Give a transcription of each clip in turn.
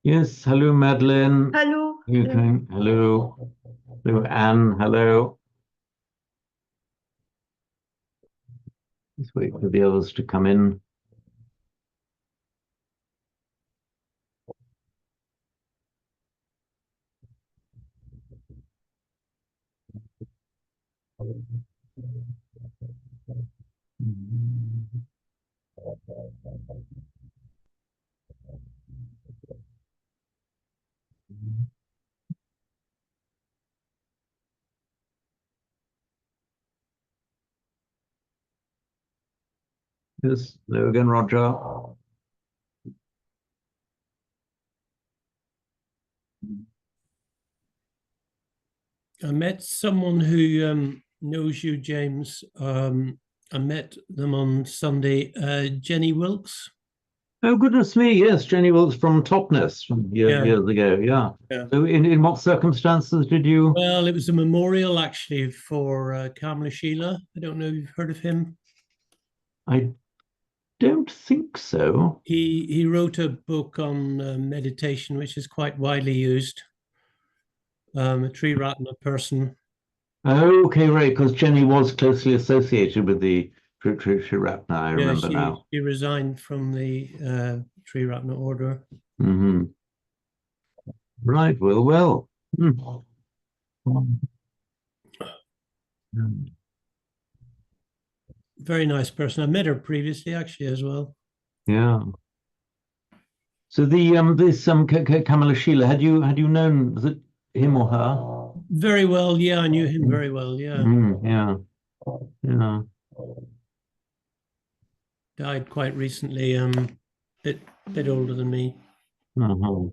Yes, hello, Madeline. Hello. You can, hello. Hello, Anne. Hello. Let's wait for the others to come in. Yes, hello again, Roger. I met someone who knows you, James. I met them on Sunday, Jenny Wilkes. Oh, goodness me. Yes, Jenny Wilkes from Topness from years ago. Yeah. Yeah. So in what circumstances did you? Well, it was a memorial actually for Kamala Sheila. I don't know if you've heard of him. I don't think so. He wrote a book on meditation, which is quite widely used. A tree ratner person. Oh, okay, right, because Jenny was closely associated with the Srirapna, I remember now. She resigned from the tree ratner order. Mm-hmm. Right, well. Very nice person. I met her previously, actually, as well. Yeah. So this Kamala Sheila, had you known, was it him or her? Very well, yeah, I knew him very well, yeah. Yeah. Yeah. Died quite recently, bit older than me. Uh-huh.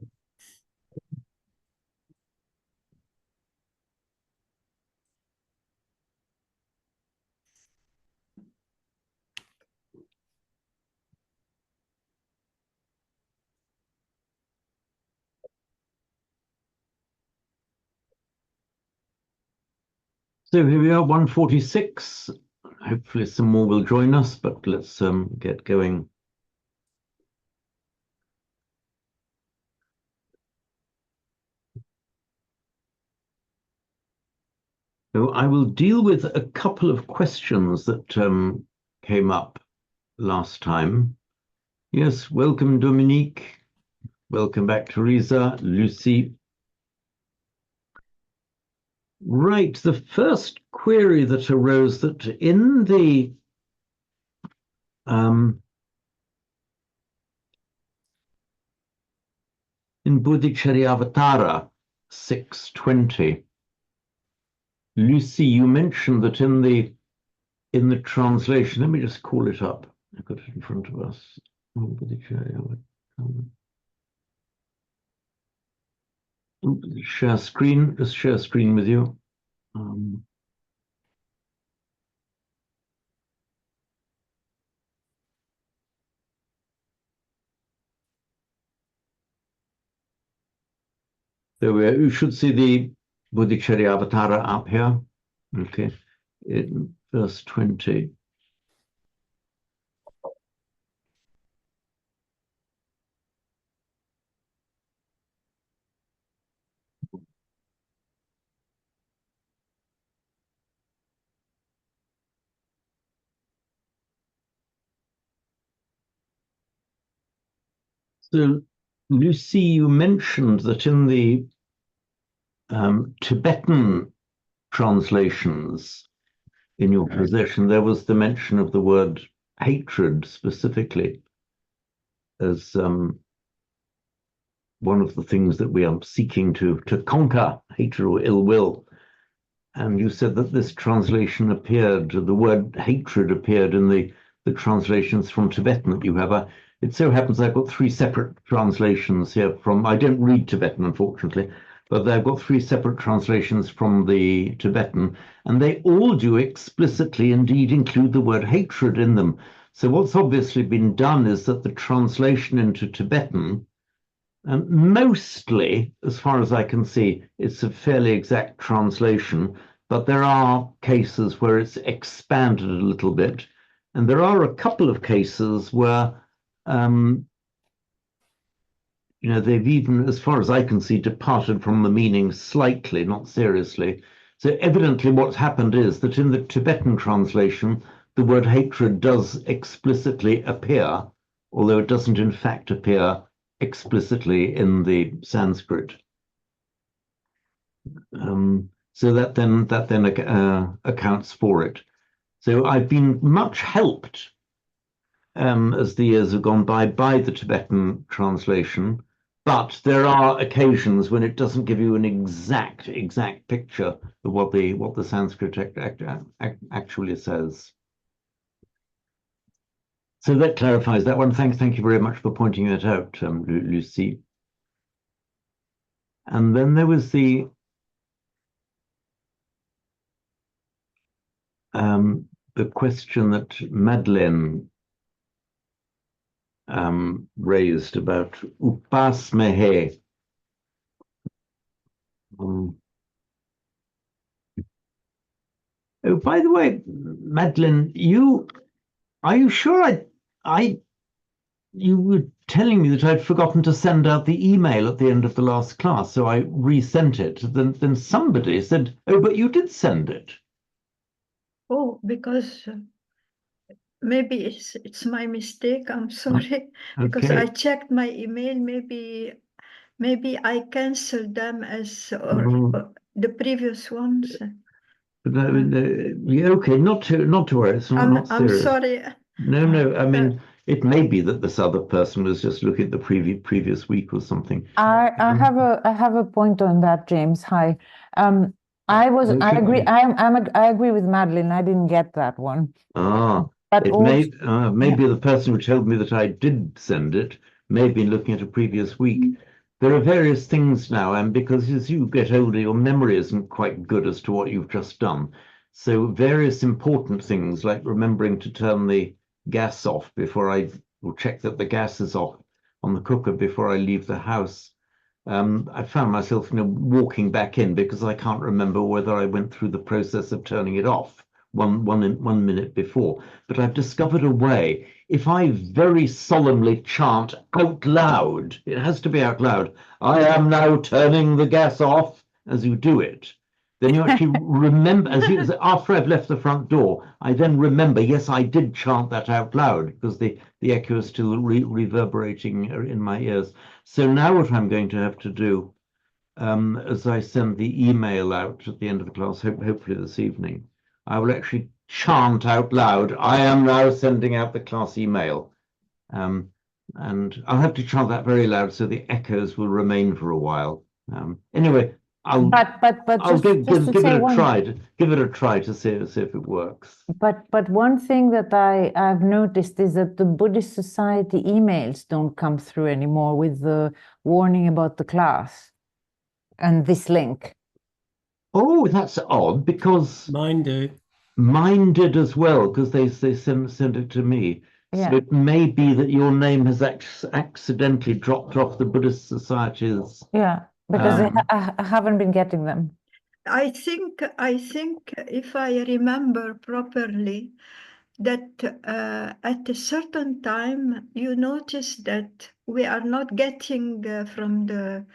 So here we are, 146. Hopefully some more will join us, but let's get going. So I will deal with a couple of questions that came up last time. Yes, welcome, Dominique. Welcome back, Teresa, Lucy. Right, the first query that arose that in the in Bodhicharyavatara 620, Lucy, you mentioned that in the translation, let me just call it up. I've got it in front of us. Share screen, just share screen with you. There we are. You should see the Bodhicharyavatara up here. Okay, in verse 20. So, Lucy, you mentioned that in the Tibetan translations in your possession, there was the mention of the word hatred specifically as one of the things that we are seeking to conquer, hatred or ill will. And you said that this translation appeared, the word hatred appeared in the translations from Tibetan that you have. It so happens I've got three separate translations here from, I don't read Tibetan, unfortunately, but I've got three separate translations from the Tibetan, and they all do explicitly indeed include the word hatred in them. So what's obviously been done is that the translation into Tibetan, mostly, as far as I can see, it's a fairly exact translation, but there are cases where it's expanded a little bit. And there are a couple of cases where they've even, as far as I can see, departed from the meaning slightly, not seriously. So evidently what's happened is that in the Tibetan translation, the word hatred does explicitly appear, although it doesn't in fact appear explicitly in the Sanskrit. So that then accounts for it. So I've been much helped as the years have gone by the Tibetan translation, but there are occasions when it doesn't give you an exact picture of what the Sanskrit actually says. So that clarifies that one. Thank you very much for pointing that out, Lucy. And then there was the question that Madeleine raised about upasmehe. Oh, by the way, Madeleine, are you sure you were telling me that I'd forgotten to send out the email at the end of the last class, so I resent it. Then somebody said, "Oh, but you did send it." Oh, because maybe it's my mistake. I'm sorry. Because Okay. I checked my email. Maybe I canceled them as or the previous ones. But yeah, okay, not to worry. It's not I'm serious. sorry. No. I mean, it may be that this other person was just looking at the previous week or something. I have a point on that, James. Hi. I agree. I agree with Madeline. I didn't get that one. But it maybe the person who told me that I did send it may have been looking at a previous week. There are various things now, and because as you get older, your memory isn't quite good as to what you've just done. So various important things like remembering to turn the gas off before will check that the gas is off on the cooker before I leave the house. I found myself, walking back in because I can't remember whether I went through the process of turning it off one minute before. But I've discovered a way. If I very solemnly chant out loud, it has to be out loud, "I am now turning the gas off," as you do it, then you actually remember, after I've left the front door, I then remember, yes, I did chant that out loud because the echo is still reverberating in my ears. So now what I'm going to have to do, as I send the email out at the end of the class, hopefully this evening, I will actually chant out loud, "I am now sending out the class email." And I'll have to chant that very loud so the echoes will remain for a while. Anyway, I'll give it a try. Give it a try to see if it works. But one thing that I've noticed is that the Buddhist Society emails don't come through anymore with the warning about the class and this link. Oh, that's odd because mine do. Mine did as well because they send it to me. Yeah. So it may be that your name has accidentally dropped off the Buddhist Society's. Yeah, because I haven't been getting them. I think if I remember properly, that at a certain time you notice that we are not getting from the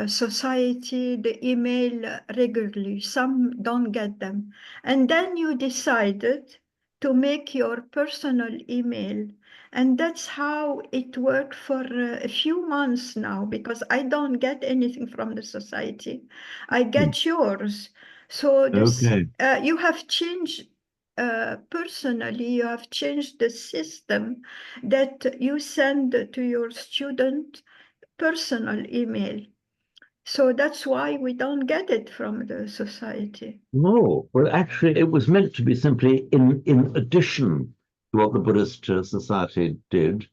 society the email regularly. Some don't get them, and then you decided to make your personal email, and that's how it worked for a few months now, because I don't get anything from the society. I get yours. So this, you have changed personally, you have changed the system that you send to your student personal email. So that's why we don't get it from the society. No, well, actually, it was meant to be simply in addition to what the Buddhist Society did.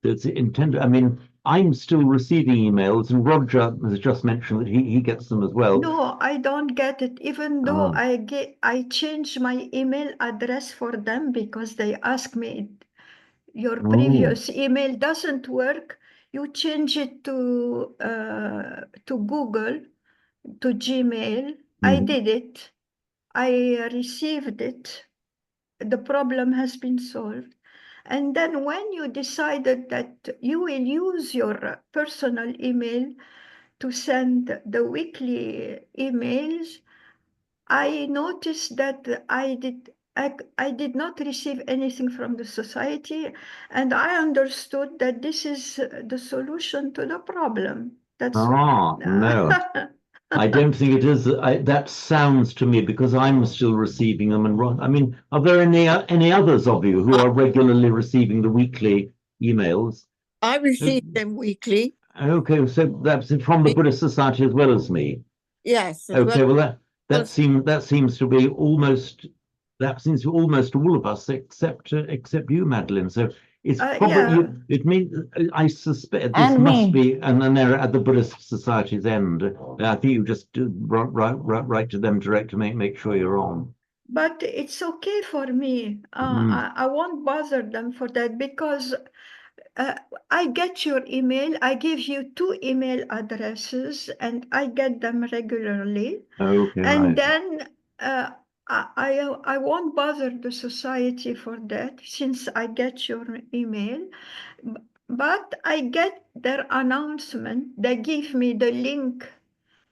It's intended. I mean, I'm still receiving emails, and Roger has just mentioned that he gets them as well. No, I don't get it, even though I changed my email address for them because they ask me, your previous email doesn't work. You change it to Google, to Gmail. I did it. I received it. The problem has been solved. And then when you decided that you will use your personal email to send the weekly emails, I noticed that I did not receive anything from the society, and I understood that this is the solution to the problem. That's no. I don't think it is. That sounds to me, because I'm still receiving them. And I mean, are there any others of you who are regularly receiving the weekly emails? I receive them weekly. Okay, so that's from the Buddhist Society as well as me. Yes. as Okay, well. well that seems to be almost all of us except you, Madeline. So it's probably yeah. it means I suspect this And must me. be an error at the Buddhist Society's end. I think you just write to them direct to make sure you're on. But it's okay for me. I won't bother them for that, because I get your email. I give you 2 email addresses, and I get them regularly. Okay, And right. then I won't bother the society for that, since I get your email. But I get their announcement. They give me the link.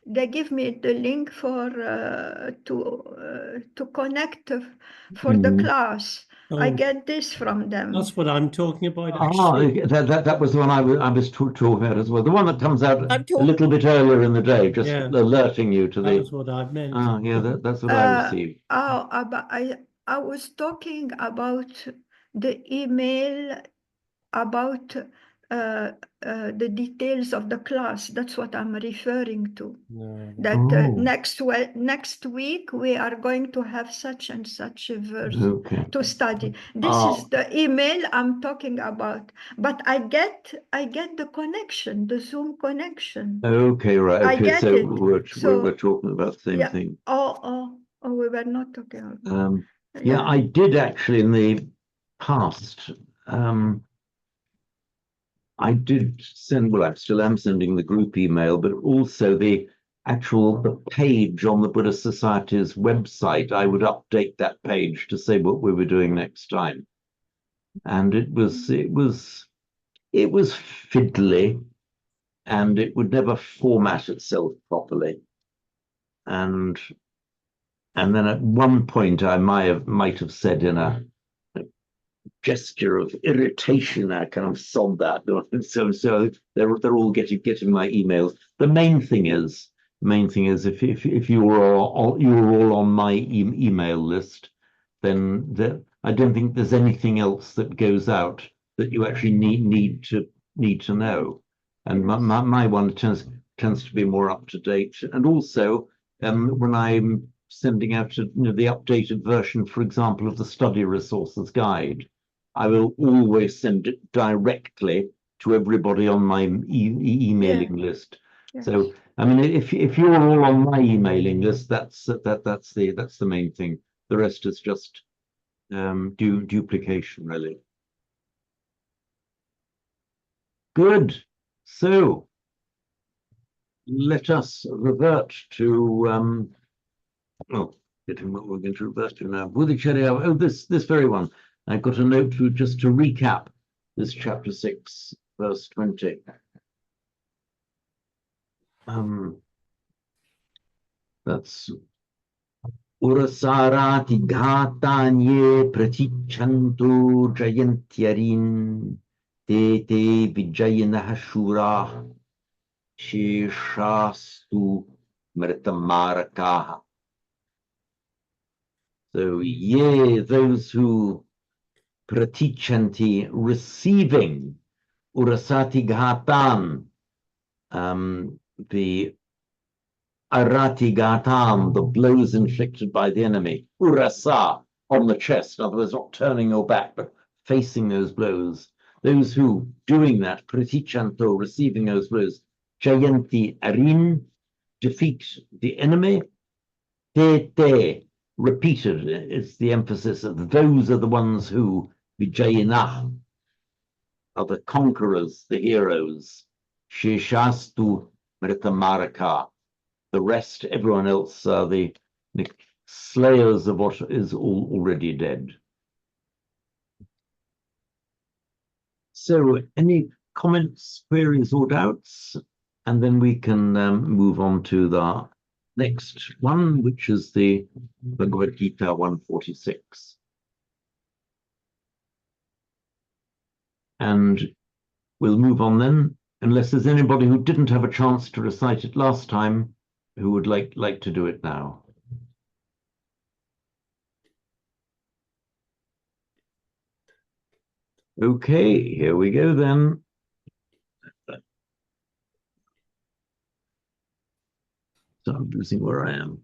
They give me the link for to connect for the class. I Oh, get this from them. that's what I'm talking about, actually. That was the one I was talking about as well. The one that comes out I'm a talking- little bit earlier in the day, just Yeah. alerting you to That's the. what I meant. Yeah, that's what I received. I was talking about the email about the details of the class. That's what I'm referring to. No. That next week we are going to have such and such a verse to study. This is the email I'm talking about. But I get the connection, the Zoom connection. Okay, right. I Okay, get so it. we're talking about the same Yeah. thing. Oh, we were not talking about. Yeah, I did actually in the past. I did send. Well, I still am sending the group email, but also the page on the Buddhist Society's website. I would update that page to say what we were doing next time, and it was fiddly, and it would never format itself properly. And then at one point I might have said in a gesture of irritation, I kind of sobbed that. So they're all getting my emails. The main thing is if you were all on my email list, then I don't think there's anything else that goes out that you actually need to know. And my one tends to be more up to date. And also when I'm sending out the updated version, for example, of the study resources guide, I will always send it directly to everybody on my emailing list. Yes. So I mean, if you're all on my emailing list, that's the main thing. The rest is just duplication, really. Good. So let us revert to getting what we're going to revert to now. Bodhicharya. Oh, this very one. I've got a note just to recap this chapter 6, verse 20. That's Urasarati ghatanye pratichantu jayantyarin te vijayanaha shura sheshastu mritamarakaha. So, those who pratichanti, receiving, urasati ghatan, the arati ghatan, the blows inflicted by the enemy, urasa, on the chest, in other words, not turning your back, but facing those blows. Those who, doing that, pratichanto, receiving those blows, jayanti arin, defeat the enemy, te, repeated, it's the emphasis of those are the ones who, vijayinah, are the conquerors, the heroes, sheshastu mritamaraka. The rest, everyone else, are the slayers of what is already dead. So any comments, queries or doubts? And then we can move on to the next one, which is the Bhagavad Gita 146. And we'll move on then, unless there's anybody who didn't have a chance to recite it last time, who would like to do it now. Okay, here we go then. So I'm losing where I am.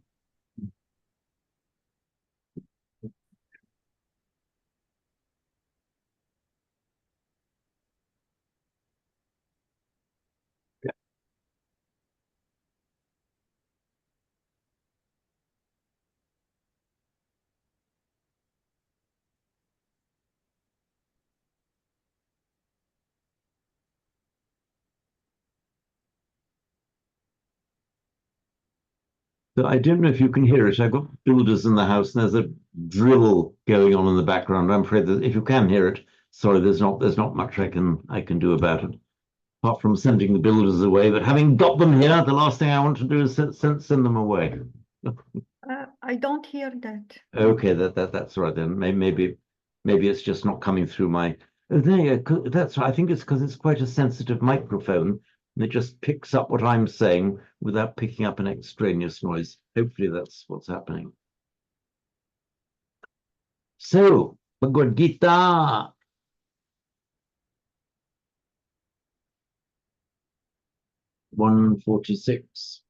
So I don't know if you can hear it. I've got builders in the house and there's a drill going on in the background. I'm afraid that if you can hear it, sorry, there's not much I can do about it, apart from sending the builders away. But having got them here, the last thing I want to do is send them away. I don't hear that. Okay, that's right then. Maybe it's just not coming through my. Oh, there you go. That's right. I think it's because it's quite a sensitive microphone, and it just picks up what I'm saying without picking up an extraneous noise. Hopefully, that's what's happening. So, Bhagavad Gita. (146).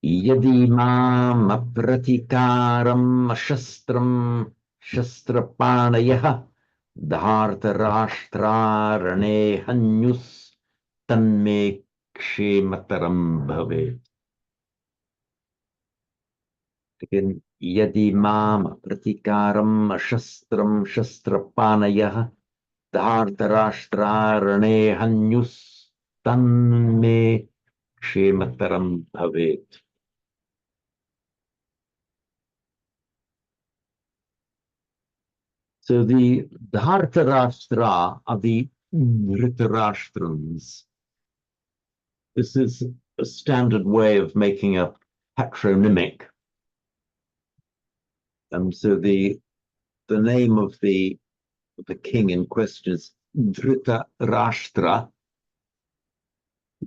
Yadi mam apratikaram shastram shastrapanayah dhartarashtrarane hanyus tanme kshemataram bhavet. Again, yadi mam apratikaram shastram shastrapanayah dhartarashtrarane hanyus tanme kshemataram bhavet. So the Dhartarashtra are the Dhritarashtrams. This is a standard way of making a patronymic. So the name of the king in question is Dhritarashtra.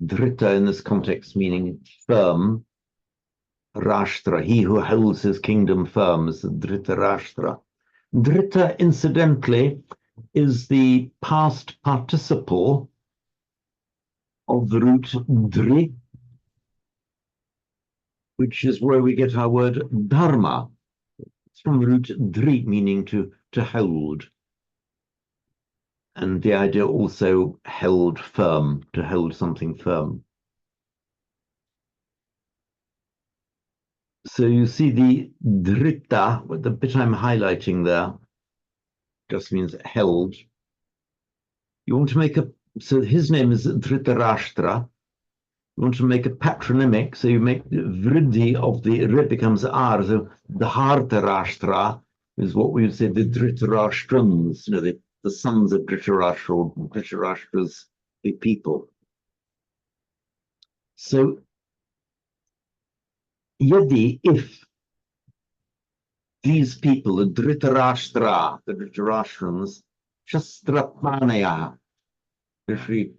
Dhrita in this context meaning firm. Rashtra, he who holds his kingdom firm, is the Dhritarashtra. Dhrita, incidentally, is the past participle of the root dri, which is where we get our word dharma. It's from the root dri, meaning to hold. And the idea also held firm, to hold something firm. So you see the drita, the bit I'm highlighting there, just means held. You want to make so his name is Dhritarashtra. You want to make a patronymic, so you make the vriddhi of the re becomes r. So Dhartarashtra is what we would say the Dhritarashtrams, the sons of Dhritarashtra, or Dhritarashtra's the people. So yadi, if these people, the Dhritarashtra, the Dhritarashtrams, shastrapanaya, literally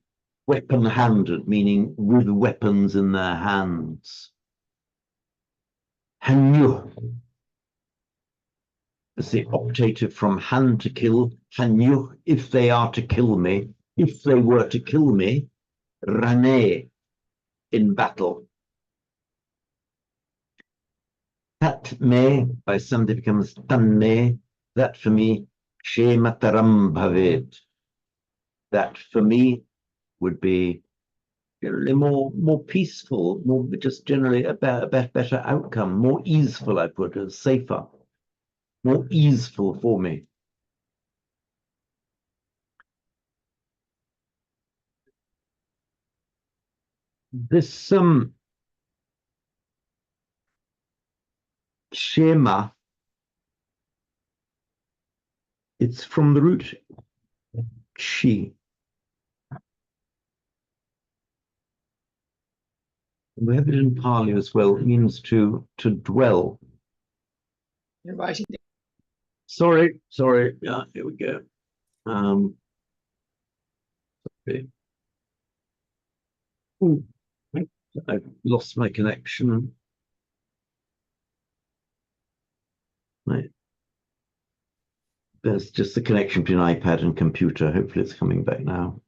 weapon-handed, meaning with weapons in their hands. Hanyu is the optative from hand to kill. Hanyu, if they are to kill me, if they were to kill me, rane, in battle. Tat me, by somebody becomes tan me, that for me, kshemataram bhavet. That for me would be generally more peaceful, more just generally a better outcome, more easeful, I put it, safer, more easeful for me. This Shema, it's from the root Kshi. We have it in Pali as well. It means to dwell. You're writing it. Sorry. Yeah, here we go. Okay. Ooh, I've lost my connection. Right. There's just the connection between iPad and computer. Hopefully it's coming back now.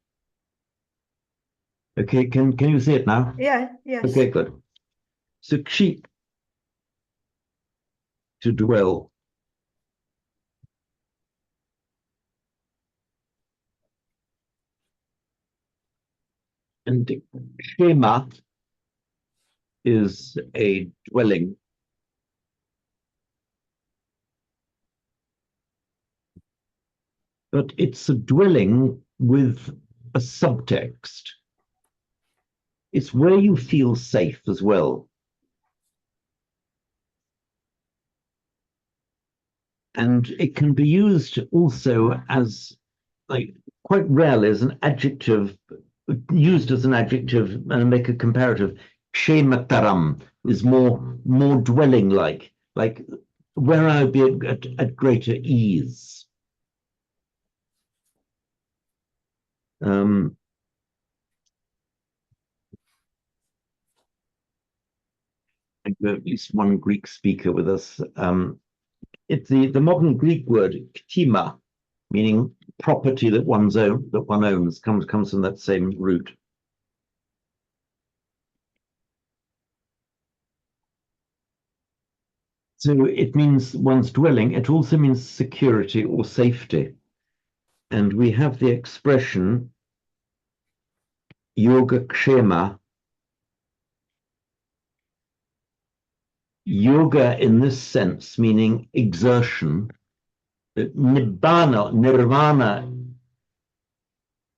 Okay, can you see it now? Yeah, yes. Okay, good. So kshi, to dwell. And kshema is a dwelling. But it's a dwelling with a subtext. It's where you feel safe as well. And it can be used also as, like, quite rarely as an adjective, used as an adjective and make a comparative. Kshemataram is more dwelling like where I would be at greater ease. I have at least one Greek speaker with us. It's the modern Greek word ktima, meaning property that one owns, comes from that same root. So it means one's dwelling. It also means security or safety. And we have the expression Yogakshema. Yoga in this sense, meaning exertion. Nirvana,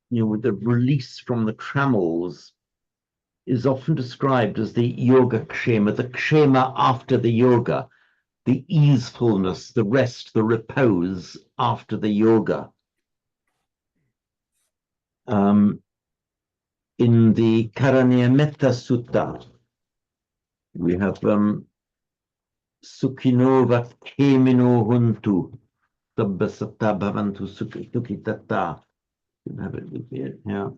with the release from the trammels, is often described as the yoga kshema, the kshema after the yoga, the easefulness, the rest, the repose after the yoga. In the Karanyametta Sutta, we have Sukhinova Kemino Huntu, Tabbasata Bhavantu Sukhitata. You have it with me, yeah.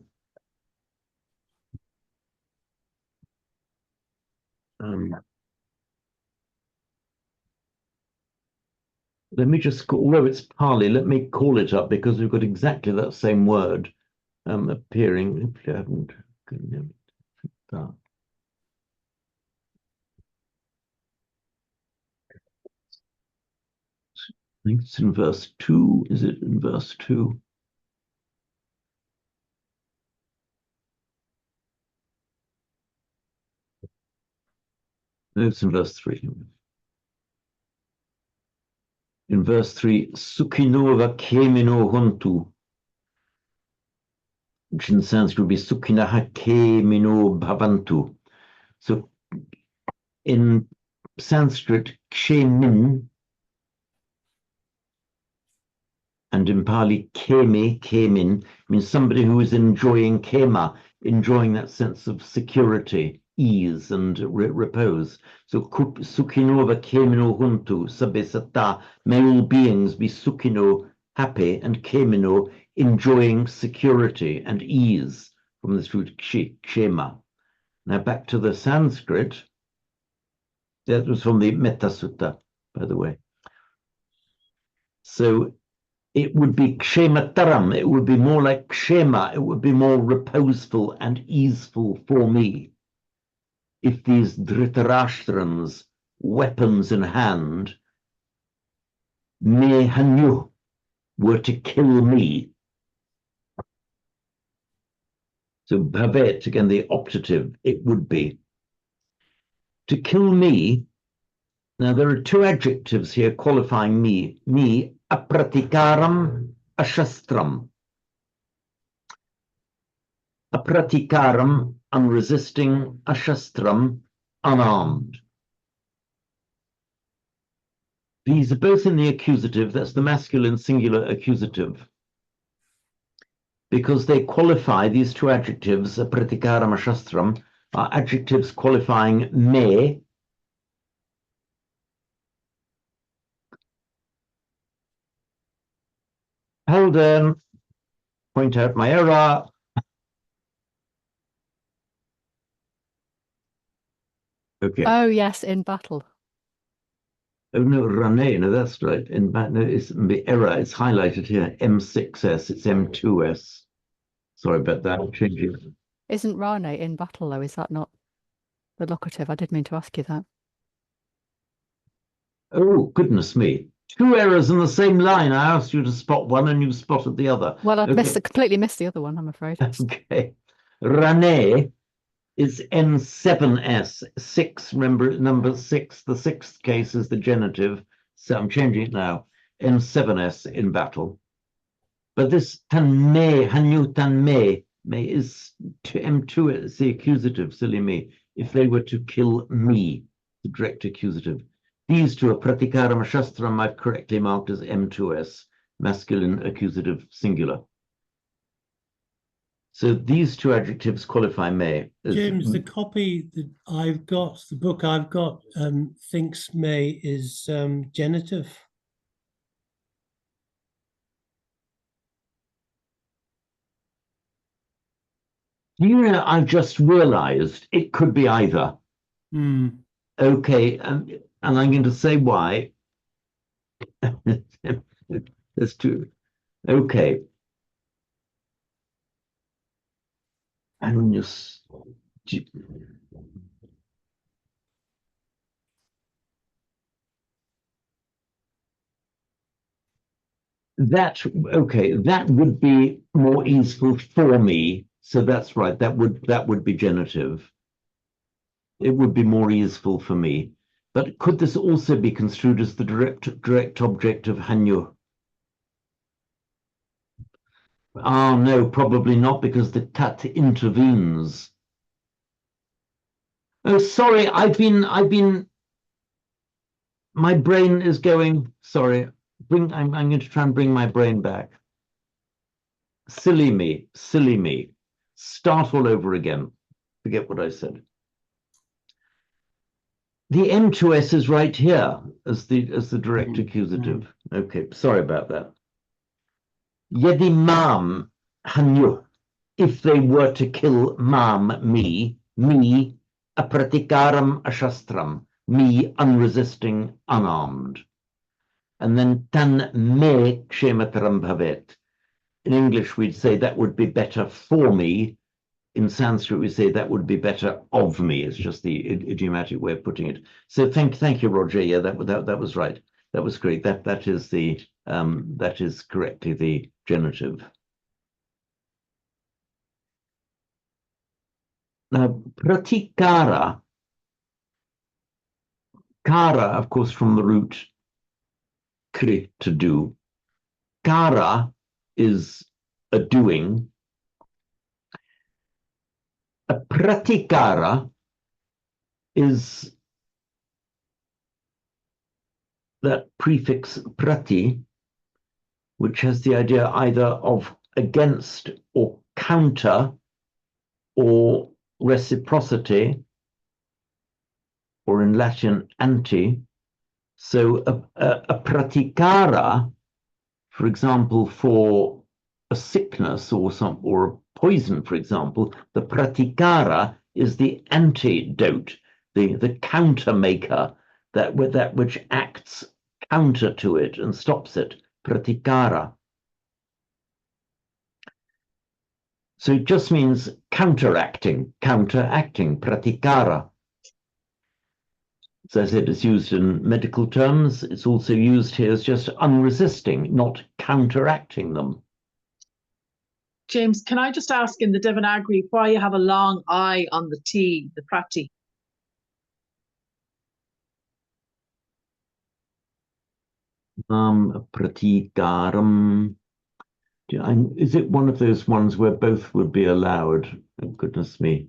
Let me just call, although it's Pali, let me call it up because we've got exactly that same word appearing. Hopefully I haven't. I think it's in verse 2. Is it in verse 2? No, it's in verse 3. In verse 3, Sukhinova Kemino Huntu, which in Sanskrit would be Sukhinaha Kemino Bhavantu. So in Sanskrit, Kshemin, and in Pali, Kemin, means somebody who is enjoying kema, enjoying that sense of security, ease, and repose. So Sukhinova Kemino Huntu, Sabbe Satta, may all beings be Sukhino, happy, and Kemino, enjoying security and ease, from this root kshema. Now back to the Sanskrit. That was from the Metta Sutta, by the way. So it would be kshemataram, it would be more like kshema, it would be more reposeful and easeful for me if these Dhritarashtrans, weapons in hand, me hanyu, were to kill me. So bhavet, again the optative, it would be. To kill me, now there are two adjectives here qualifying me, apratikaram, ashastram. Apratikaram, unresisting, ashastram, unarmed. These are both in the accusative, that's the masculine singular accusative. because they qualify, these two adjectives, pratikaram shastram, are adjectives qualifying me. Hold on, point out my error. Okay. Oh, yes, in battle. Oh no, Rane, no, that's right. In fact, no, it's the error. It's highlighted here. M6S. It's M2S. Sorry about that. I'm changing it. Isn't Rane in battle, though? Is that not the locative? I did mean to ask you that. Oh goodness me! Two errors in the same line. I asked you to spot one, and you spotted the other. Well, I've Okay. completely missed the other one, I'm afraid. Okay. Rane is N7S. Six. Remember, number six. The sixth case is the genitive. So I'm changing it now. N7S in battle. But this tanme, hanyu tanme, is to M2, it's the accusative, silly me. If they were to kill me, the direct accusative. These two are pratikaram shastram, I've correctly marked as M2S, masculine accusative singular. So these two adjectives qualify me. James, the copy that I've got, the book I've got, thinks may is genitive. You know, I've just realized it could be either. Hmm. Okay, and I'm going to say why. There's two. Okay. And when you that, okay, that would be more easeful for me. So that's right. That would be genitive. It would be more easeful for me. But could this also be construed as the direct object of hanyu? Ah, no, probably not, because the tat intervenes. Oh, sorry, my brain is going, sorry, I'm going to try and bring my brain back. Silly me. Start all over again. Forget what I said. The M2S is right here as the direct accusative. Okay, sorry about that. Yedi mam hanyu, if they were to kill me, apratikaram ashastram, me unresisting, unarmed. And then tan me kshemataram bhavet. In English, we'd say that would be better for me. In Sanskrit, we say that would be better of me. It's just the idiomatic way of putting it. So thank you, Roger. Yeah, that was right. That was great. That is correctly the genitive. Now, pratikara, kara, of course, from the root kri, to do. Kara is a doing. A pratikara is that prefix prati, which has the idea either of against or counter or reciprocity, or in Latin, anti. So a pratikara, for example, for a sickness or a poison, for example, the pratikara is the antidote, the countermaker, that which acts counter to it and stops it. Pratikara. So it just means counteracting, pratikara. As I said, it's used in medical terms. It's also used here as just unresisting, not counteracting them. James, can I just ask in the Devanagari why you have a long I on the T, the prati? Pratikaram. Is it one of those ones where both would be allowed? Oh, goodness me.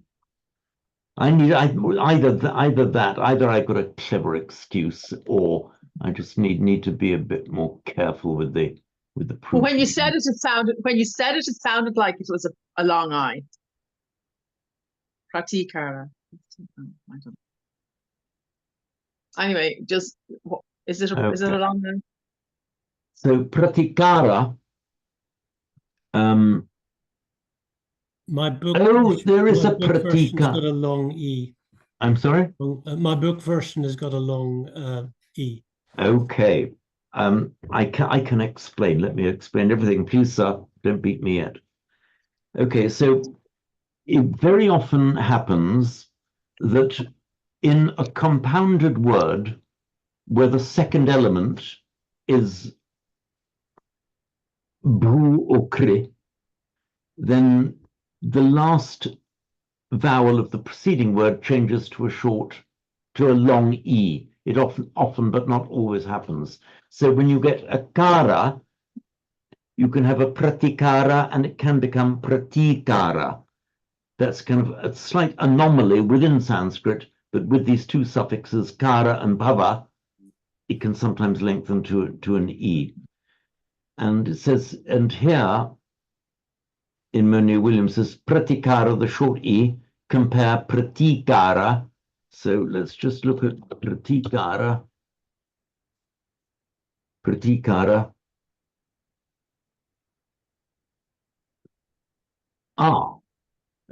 Either I got a clever excuse, or I just need to be a bit more careful with the with the But when you proof. said it, it sounded like it was a long I. Pratikara. I don't know. Anyway, just is it a long I? So pratikara. My book. There is my a book version's got pratika. a long E. I'm sorry? My book version has got a long E. Okay. I can explain. Let me explain everything. Please, sir, don't beat me yet. Okay, so it very often happens that in a compounded word where the second element is bru or kri, then the last vowel of the preceding word changes to a long E. It often, but not always happens. So when you get a kara, you can have a pratikara and it can become pratikara. That's kind of a slight anomaly within Sanskrit, but with these two suffixes, kara and bhava, it can sometimes lengthen to an E. And it says, and here in Monier Williams says pratikara, the short E, compare pratikara. So let's just look at pratikara. Pratikara. Ah,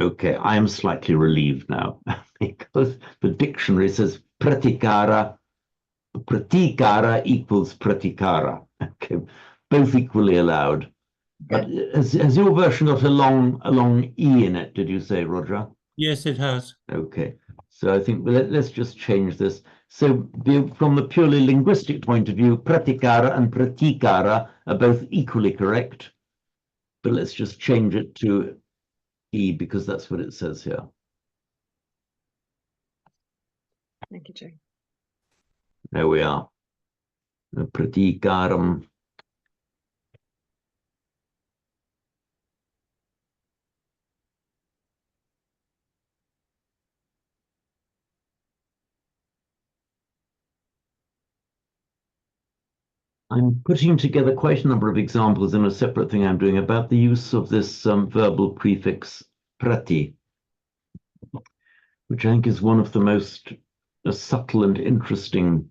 okay, I am slightly relieved now because the dictionary says pratikara equals pratikara. Okay, both equally allowed. But has your version got a long E in it, did you say, Roger? Yes, it has. Okay, so I think let's just change this. So from the purely linguistic point of view, pratikara and pratikara are both equally correct. But let's just change it to E because that's what it says here. Thank you, Jay. There we are. The pratikaram. I'm putting together quite a number of examples in a separate thing I'm doing about the use of this verbal prefix prati, which I think is one of the most subtle and interesting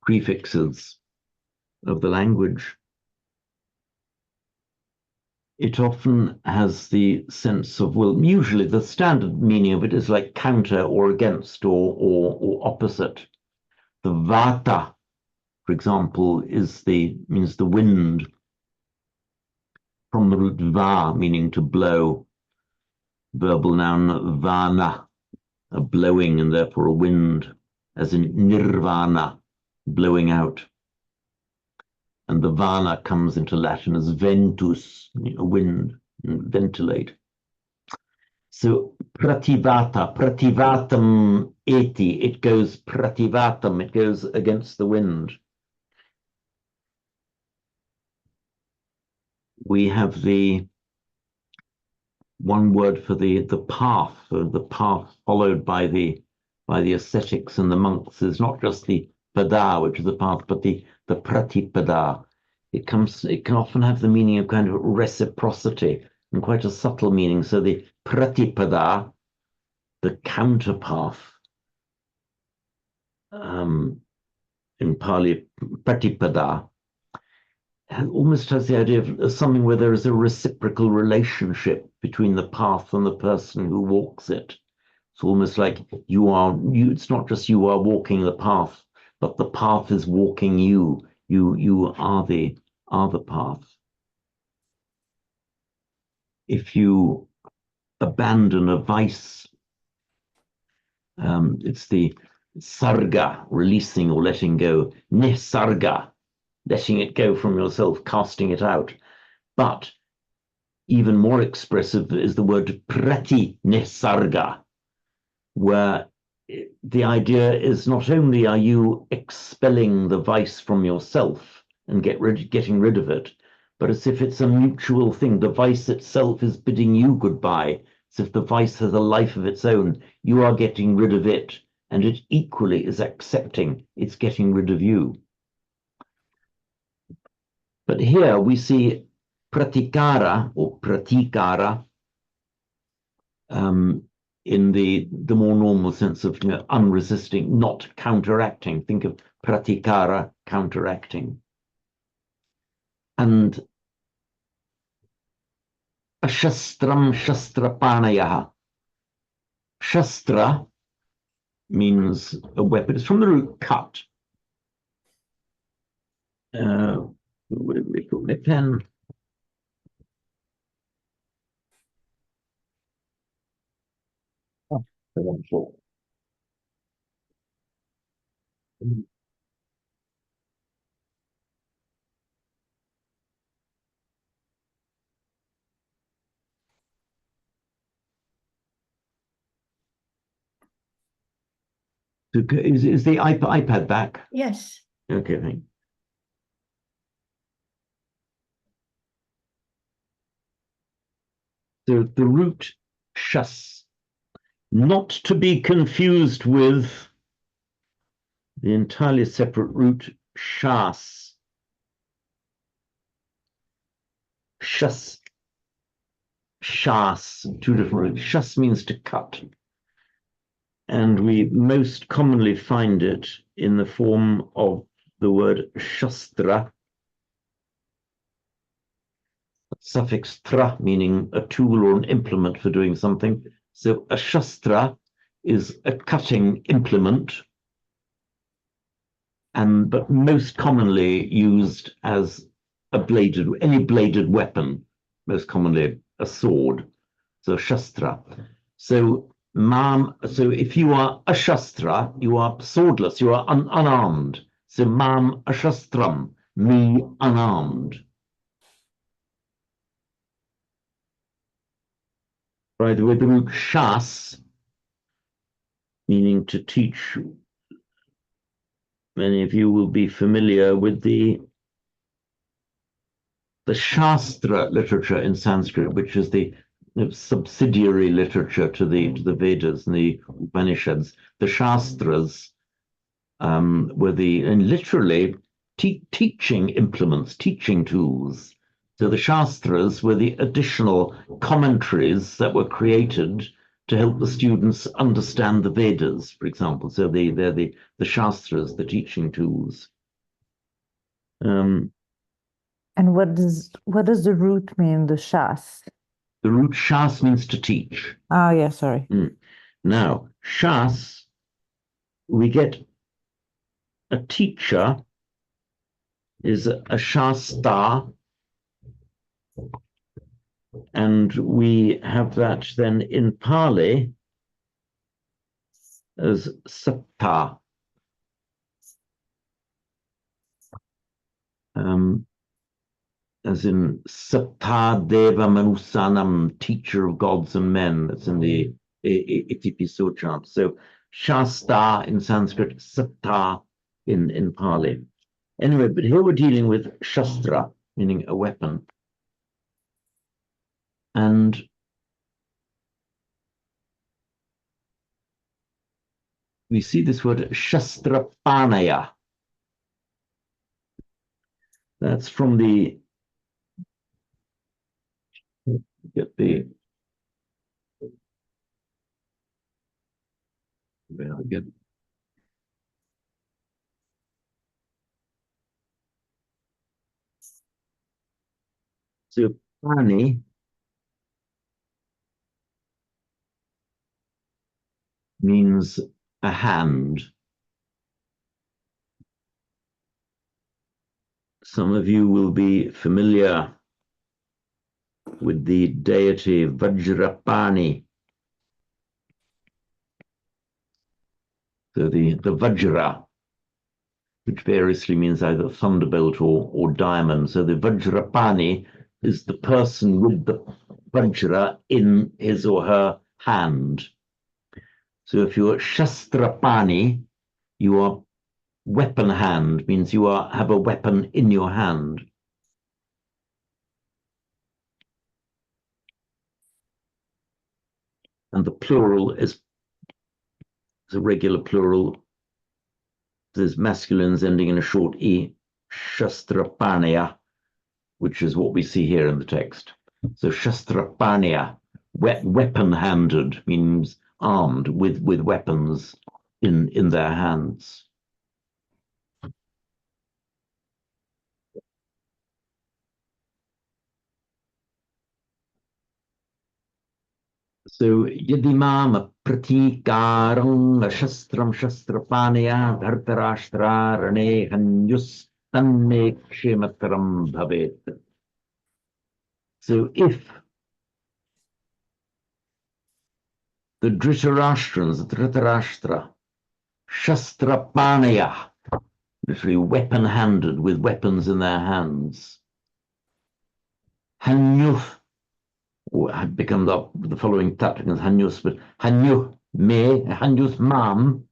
prefixes of the language. It often has the sense of, well, usually the standard meaning of it is like counter or against or opposite. The vata, for example, means the wind, from the root va, meaning to blow. Verbal noun vana, a blowing and therefore a wind, as in nirvana, blowing out. And the vana comes into Latin as ventus, a wind, ventilate. So prativata, prativatam eti, it goes prativatam, it goes against the wind. We have the one word for the path followed by the ascetics and the monks is not just the pada, which is the path, but the pratipada. It can often have the meaning of kind of reciprocity and quite a subtle meaning. So the pratipada, the counterpath, in Pali, pratipada, almost has the idea of something where there is a reciprocal relationship between the path and the person who walks it. It's almost like it's not just you are walking the path, but the path is walking you. You are the path. If you abandon a vice, it's the sarga, releasing or letting go, nisarga, letting it go from yourself, casting it out. But even more expressive is the word prati nisarga, where the idea is not only are you expelling the vice from yourself and getting rid of it, but as if it's a mutual thing. The vice itself is bidding you goodbye. As if the vice has a life of its own. You are getting rid of it, and it equally is accepting it's getting rid of you. But here we see pratikara or pratikara in the more normal sense of unresisting, not counteracting. Think of pratikara, counteracting. And ashastram shastrapanayaha. Shastra means a weapon. It's from the root cut. Where we put my pen? Oh, wonderful. Is the iPad back? Yes. Okay, thank you. So the root shas, not to be confused with the entirely separate root shas. Shas, shas, two different roots. Shas means to cut. And we most commonly find it in the form of the word shastra, suffix tra, meaning a tool or an implement for doing something. So a shastra is a cutting implement, but most commonly used as any bladed weapon, most commonly a sword. So shastra. So if you are a shastra, you are swordless, you are unarmed. So mam ashastram, me unarmed. By the way, the root shas, meaning to teach, many of you will be familiar with the Shastra literature in Sanskrit, which is the subsidiary literature to the Vedas and the Upanishads. The Shastras were literally teaching implements, teaching tools. So the Shastras were the additional commentaries that were created to help the students understand the Vedas, for example. So they're the Shastras, the teaching tools. And what does the root mean, the shas? The root shas means to teach. Oh, yeah, sorry. Now, shas, we get a teacher is a shasta, and we have that then in Pali as satta. As in Satta Deva Manusanam, teacher of gods and men. That's in the Itipiso chant. So Shasta in Sanskrit, Satta in Pali. Anyway, but here we're dealing with Shastra, meaning a weapon. And we see this word Shastrapanaya. That's from the so pani means a hand. Some of you will be familiar with the deity Vajrapani. So the Vajra, which variously means either thunderbolt or diamond. So the Vajrapani is the person with the Vajra in his or her hand. So if you're Shastrapani, you are weapon hand, means you have a weapon in your hand. And the plural is a regular plural. There's masculines ending in a short E, Shastrapania, which is what we see here in the text. So shastrapanya, weapon-handed, means armed with weapons in their hands. So yadimam pratikaram shastram shastrapanya dhartarashtra rane hanyus tanme kshematram bhavet. So if the Dhritarashtrans, Dhritarashtra, shastrapanya, literally weapon-handed with weapons in their hands, hanyuth, had become the following Tatrikans, hanyus, but hanyuth mam,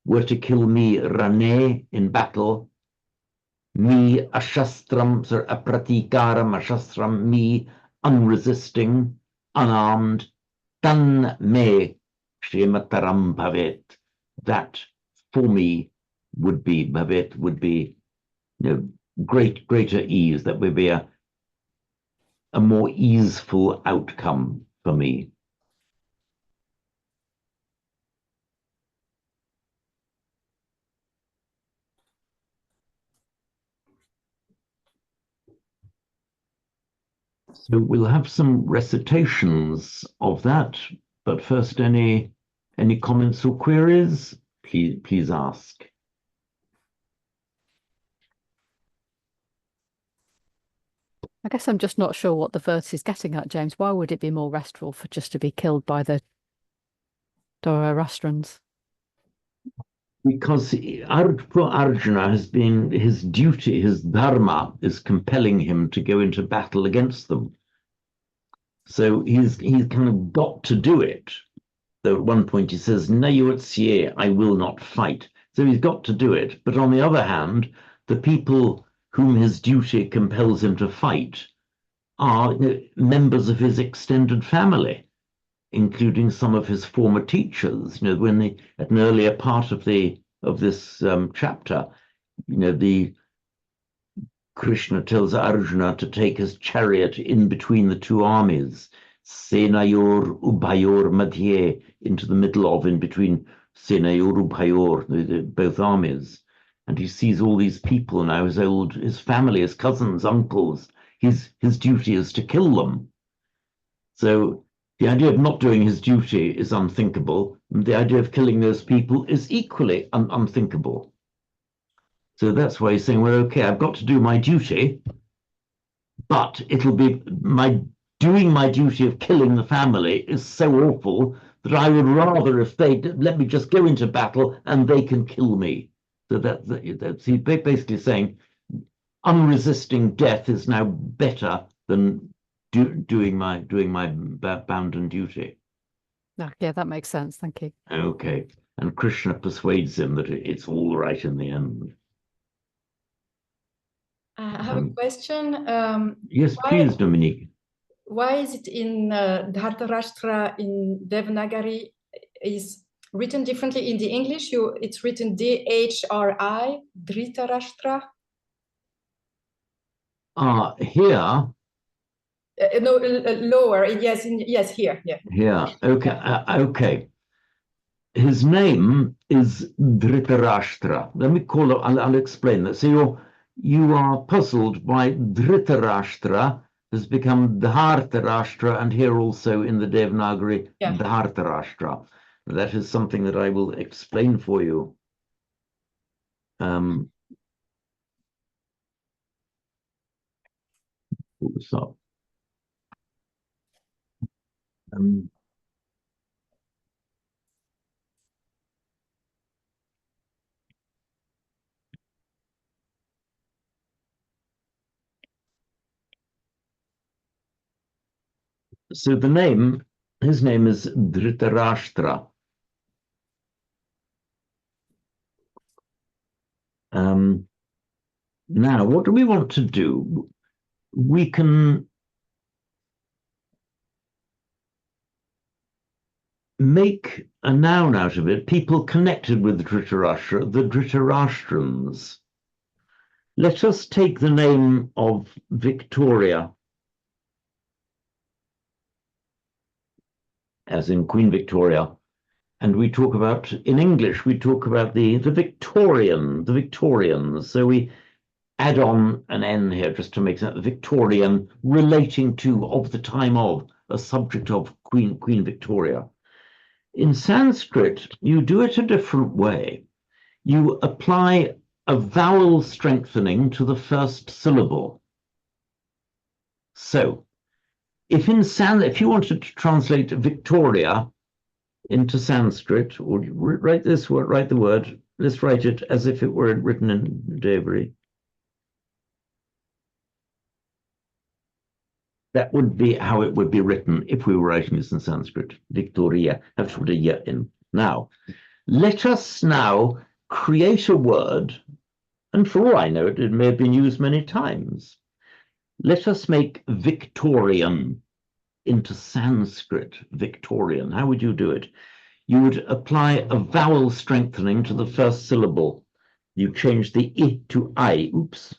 were to kill me rane in battle, me ashastram, so apratikaram ashastram, me unresisting, unarmed, tan me kshemataram bhavet, that for me would be bhavet, would be, you know, greater ease, that would be a more easeful outcome for me. So we'll have some recitations of that, but first, any comments or queries? Please ask. I guess I'm just not sure what the verse is getting at, James. Why would it be more restful for just to be killed by the Dhritarashtrans? Because for Arjuna has been his duty, his dharma is compelling him to go into battle against them. So he's kind of got to do it. Though at one point he says, "Nayutsye, I will not fight." So he's got to do it. But on the other hand, the people whom his duty compels him to fight are, you know, members of his extended family, including some of his former teachers. You know, when at an earlier part of this chapter, you know, the Krishna tells Arjuna to take his chariot in between the two armies, Senayor Ubhayor Madhye, into the middle of, in between Senayor Ubhayor, both armies. And he sees all these people now, his family, his cousins, uncles. His duty is to kill them. So the idea of not doing his duty is unthinkable. And the idea of killing those people is equally unthinkable. So that's why he's saying, well, okay, I've got to do my duty, but it'll be doing my duty of killing the family is so awful that I would rather, if they let me just go into battle and they can kill me. So that's he's basically saying unresisting death is now better than doing my bounden duty. Yeah, that makes sense. Thank you. Okay. And Krishna persuades him that it's all right in the end. I have a question. Yes, please, Dominique. Why is it in Dhartarashtra in Devanagari is written differently in the English? It's written DHRI, Dhritarashtra. Here. No, lower. Yes, yes, here. Yeah. Here. Okay. Okay. His name is Dhritarashtra. Let me call it. I'll explain that. So you are puzzled why Dhritarashtra has become Dhartarashtra, and here also in the Devanagari, yeah, Dhartarashtra. That is something that I will explain for you. Pull this up. So his name is Dhritarashtra. Now, what do we want to do? We can make a noun out of it, people connected with Dhritarashtra, the Dhritarashtrans. Let us take the name of Victoria, as in Queen Victoria, and we talk about, in English, we talk about the Victorians. So we add on an N here just to make that Victorian, relating to, of the time of, a subject of Queen Victoria. In Sanskrit, you do it a different way. You apply a vowel strengthening to the first syllable. So, if you wanted to translate Victoria into Sanskrit, or write this word, write the word, let's write it as if it were written in Devari. That would be how it would be written if we were writing this in Sanskrit. Victoria, have to put a ya in. Now, let us now create a word, and for all I know, it may have been used many times. Let us make Victorian into Sanskrit, Victorian. How would you do it? You would apply a vowel strengthening to the first syllable. You change the I to I. Oops.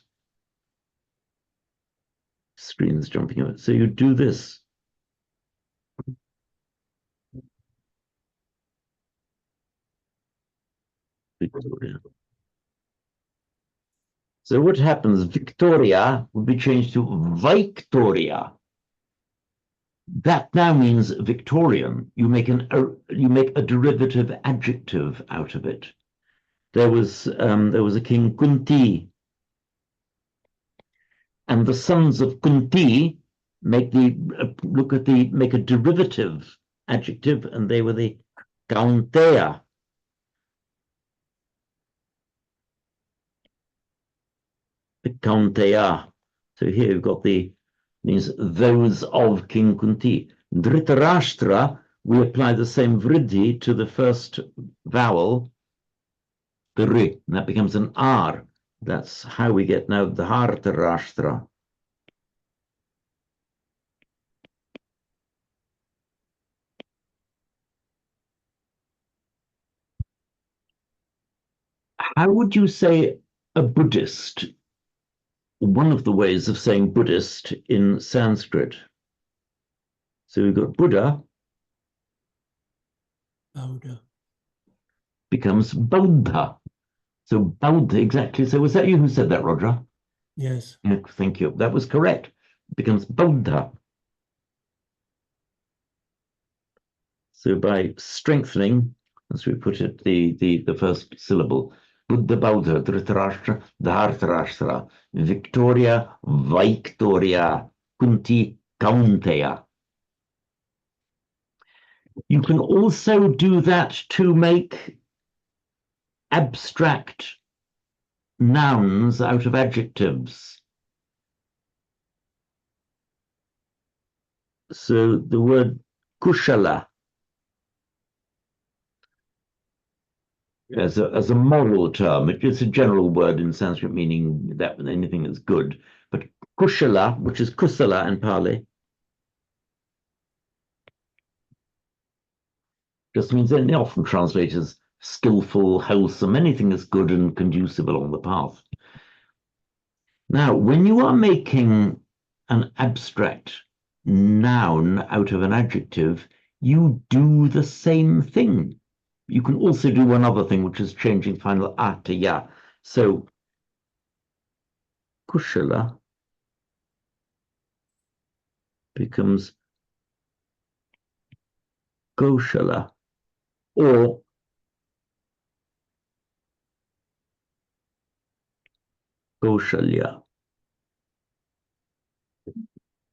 Screen's jumping out. So you do this. Victoria. So what happens? Victoria would be changed to Victoria. That now means Victorian. You make a derivative adjective out of it. There was a king Kunti, and the sons of Kunti make a derivative adjective, and they were the Kaunteya. The Kaunteya. So here you've got means those of King Kunti. Dhritarashtra, we apply the same vriddhi to the first vowel, the ri, and that becomes an r. That's how we get now the Dhritarashtra. How would you say a Buddhist? One of the ways of saying Buddhist in Sanskrit. So we've got Buddha. Buddha. Becomes Buddha. So Buddha, exactly. So was that you who said that, Roger? Yes. Yeah, thank you. That was correct. It becomes Buddha. So by strengthening, as we put it, the first syllable, Buddha, Buddha, Dhritarashtra, Dhartarashtra, Victoria, Victoria, Kunti, Kaunteya. You can also do that to make abstract nouns out of adjectives. So the word kushala as a moral term, it's a general word in Sanskrit meaning that anything is good. But kushala, which is kusala in Pali, just means anything often translated as skillful, wholesome, anything that's good and conducive along the path. Now, when you are making an abstract noun out of an adjective, you do the same thing. You can also do one other thing, which is changing final a to ya. So, kushala becomes goshala, or goshalya.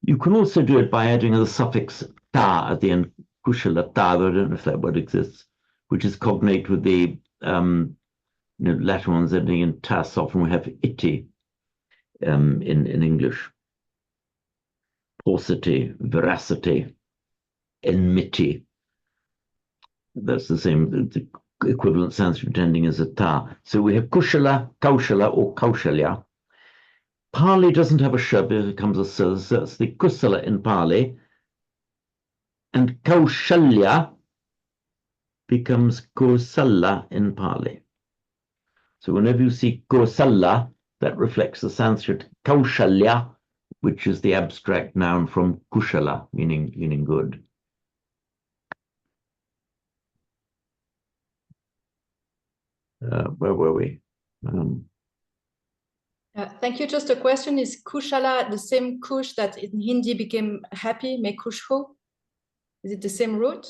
You can also do it by adding the suffix ta at the end, kushala ta, I don't know if that word exists, which is cognate with the Latin ones ending in tas. Often we have iti in English. Paucity, veracity, enmity. That's the same, the equivalent Sanskrit ending as a ta. So we have kushala, kaushala, or kaushalya. Pali doesn't have a sh, it becomes a s. So that's the kusala in Pali. And kaushalya becomes kosala in Pali. So whenever you see kosala, that reflects the Sanskrit kaushalya, which is the abstract noun from kushala, meaning good. Where were we? Thank you. Just a question: is kushala the same kush that in Hindi became happy, me kush ho? Is it the same root?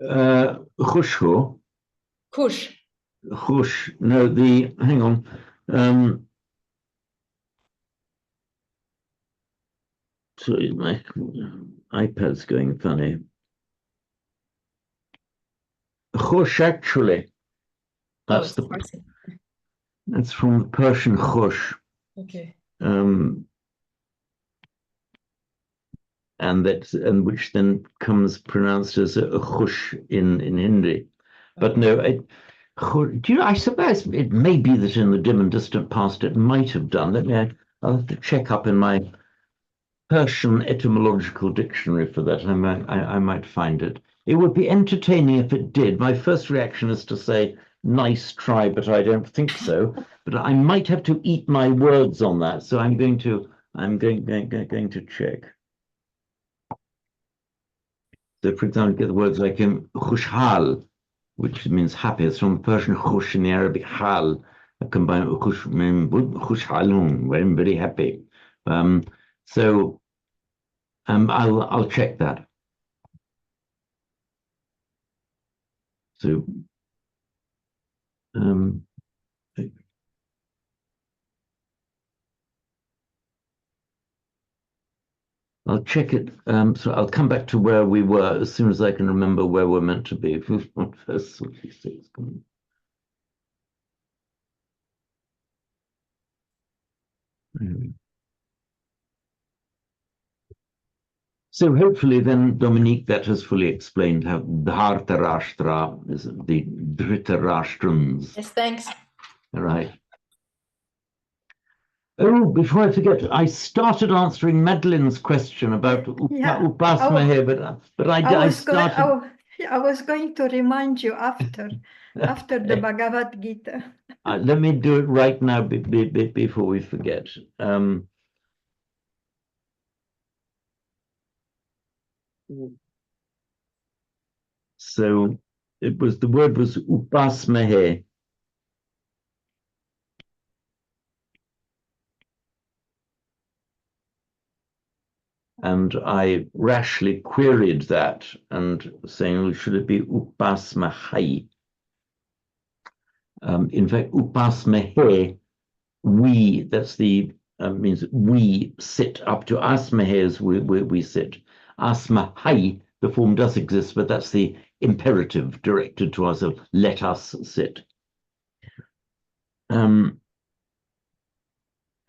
Khush ho. Kush. Khush. No, hang on. Sorry, my iPad's going funny. Khush, actually. That's that's from the Persian khush. Okay. And which then comes pronounced as a khush in Hindi. But no, I suppose it may be that in the dim and distant past it might have done. I'll have to check up in my Persian etymological dictionary for that. I might find it. It would be entertaining if it did. My first reaction is to say, nice try, but I don't think so. But I might have to eat my words on that. So I'm going to check. So, for example, get the words like khushhal, which means happy. It's from Persian khush in the Arabic hal, combined with khushhalun, when I'm very happy. So I'll check that. So I'll check it. So I'll come back to where we were as soon as I can remember where we're meant to be. Verse 46. So hopefully then, Dominique, that has fully explained how Dhartarashtra is the Dhritarashtrams. Yes, thanks. All right. Oh, before I forget, I started answering Madeline's question about Upasmahe, but I started. I was going to remind you after the Bhagavad Gita. Let me do it right now before we forget. So the word was Upasmahe. And I rashly queried that and saying, should it be Upasmahai? In fact, Upasmahe, that's means we sit up to Asmahe as we sit. Asmahai, the form does exist, but that's the imperative directed to us of let us sit. And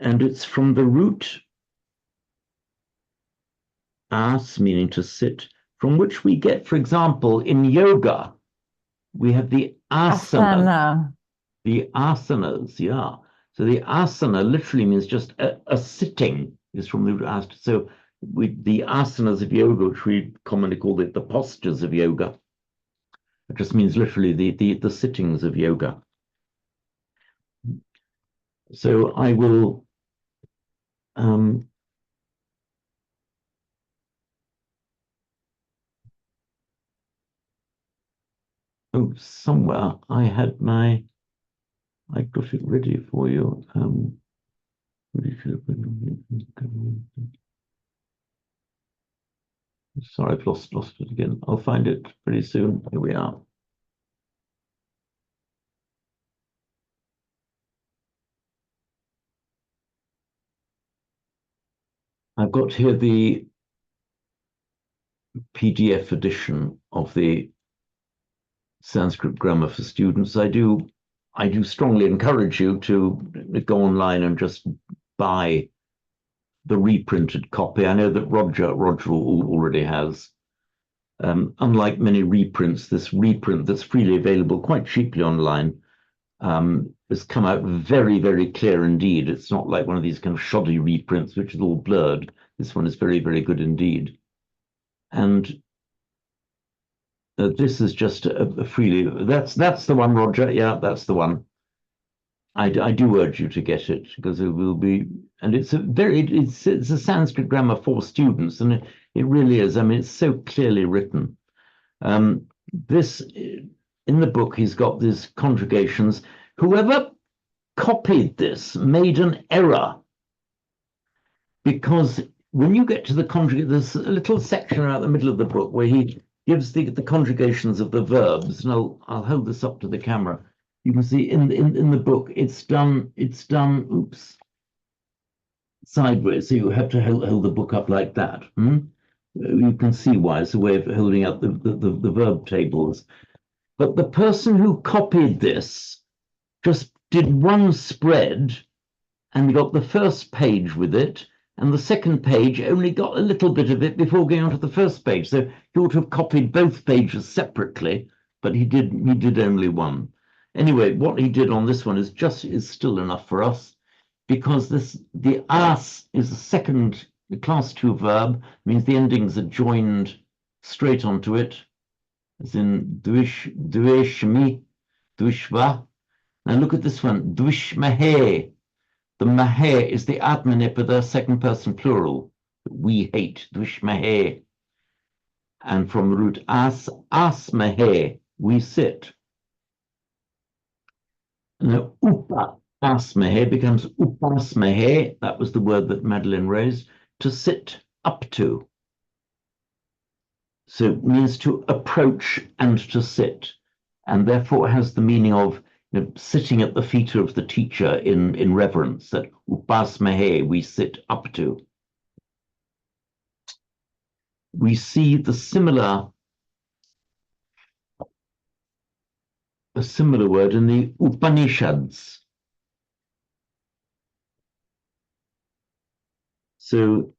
it's from the root as, meaning to sit, from which we get, for example, in yoga, we have the asana. The asanas, yeah. So the asana literally means just a sitting, is from the root asana. So the asanas of yoga, which we commonly call the postures of yoga, it just means literally the sittings of yoga. So I will somewhere I had I got it ready for you. Sorry, I've lost it again. I'll find it pretty soon. Here we are. I've got here the PDF edition of the Sanskrit grammar for students. I do strongly encourage you to go online and just buy the reprinted copy. I know that Roger already has. Unlike many reprints, this reprint that's freely available quite cheaply online has come out very, very clear indeed. It's not like one of these kind of shoddy reprints, which is all blurred. This one is very, very good indeed. And this is just a freely, that's the one, Roger. Yeah, that's the one. I do urge you to get it because it will be, and it's a Sanskrit grammar for students, and it really is. I mean, it's so clearly written. This in the book, he's got these conjugations. Whoever copied this made an error, because when you get to the conjugate, there's a little section around the middle of the book where he gives the conjugations of the verbs, and I'll hold this up to the camera. You can see in the book it's done oops, sideways, so you have to hold the book up like that. You can see why. It's a way of holding up the verb tables. But the person who copied this just did one spread and got the first page with it, and the second page only got a little bit of it before going on to the first page. So he ought to have copied both pages separately, but he did only one. Anyway, what he did on this one is still enough for us, because the as is the second, the class 2 verb, means the endings are joined straight onto it, as in dvishmi, dvishva. Now look at this one, dvishmahe. The mahe is the Atmanepada, second person plural. We hate, dvishmahe. And from the root asmahe, we sit. Now, upa asmahe becomes upasmahe. That was the word that Madeline raised, to sit up to. So it means to approach and to sit, and therefore has the meaning of sitting at the feet of the teacher in reverence, that upasmahe, we sit up to. We see a similar word in the Upanishads. So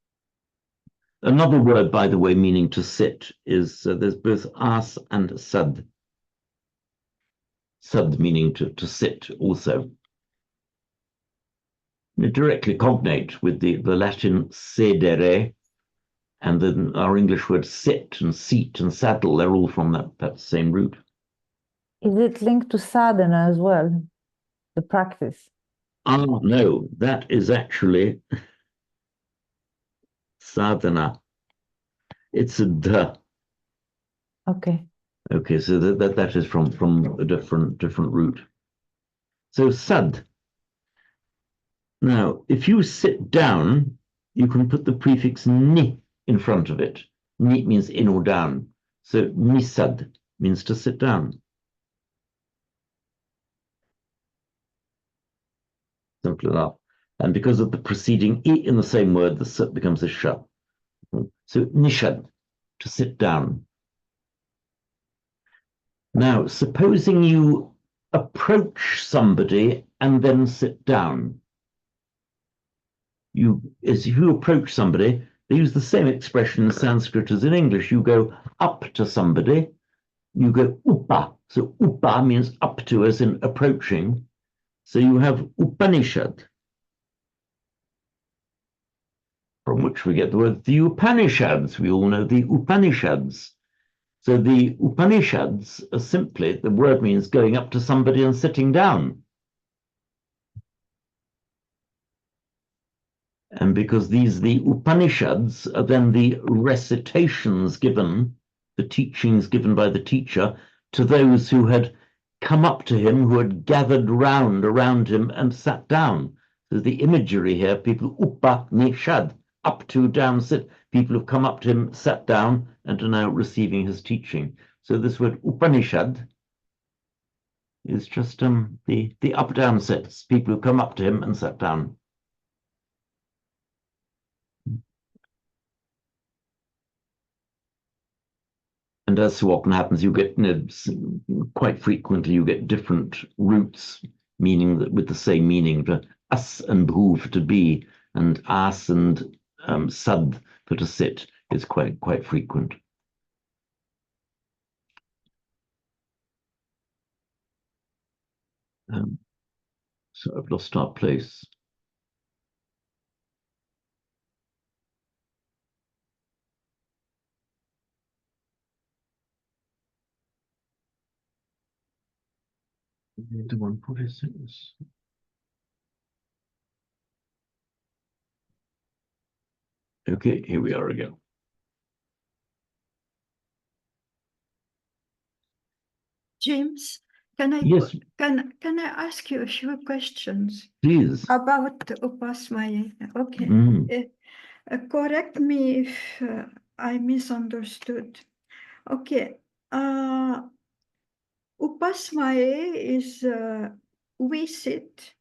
another word, by the way, meaning to sit is, there's both as and sad. Sad meaning to sit also. Directly cognate with the Latin sedere, and then our English words sit and seat and saddle, they're all from that same root. Is it linked to sadhana as well, the practice? No, that is actually sadhana. It's a duh. Okay. Okay, so that is from a different root. So sad. Now, if you sit down, you can put the prefix ni in front of it. Ni means in or down. So nisad means to sit down. Simple enough. And because of the preceding I in the same word, the sit becomes a sh. So nishad, to sit down. Now, supposing you approach somebody and then sit down. As you approach somebody, they use the same expression in Sanskrit as in English. You go up to somebody, you go upa. So upa means up to, as in approaching. So you have Upanishad, from which we get the word the Upanishads. We all know the Upanishads. So the Upanishads are simply, the word means going up to somebody and sitting down. And because the Upanishads are then the recitations given, the teachings given by the teacher to those who had come up to him, who had gathered around him and sat down. So the imagery here, people Upanishad, up to, down, sit, people who've come up to him, sat down, and are now receiving his teaching. So this word Upanishad is just the up-down sits, people who come up to him and sat down. And as so often happens, you get, quite frequently, you get different roots, meaning that with the same meaning, to as and bhuv, to be, and as and sad, for to sit, is quite frequent. So I've lost our place. The 146. Okay, here we are again. James, can I Yes, can I ask you a few questions please. about upasmaya? Okay. Mm. Correct me if I misunderstood. Okay. Upasmaya is we sit,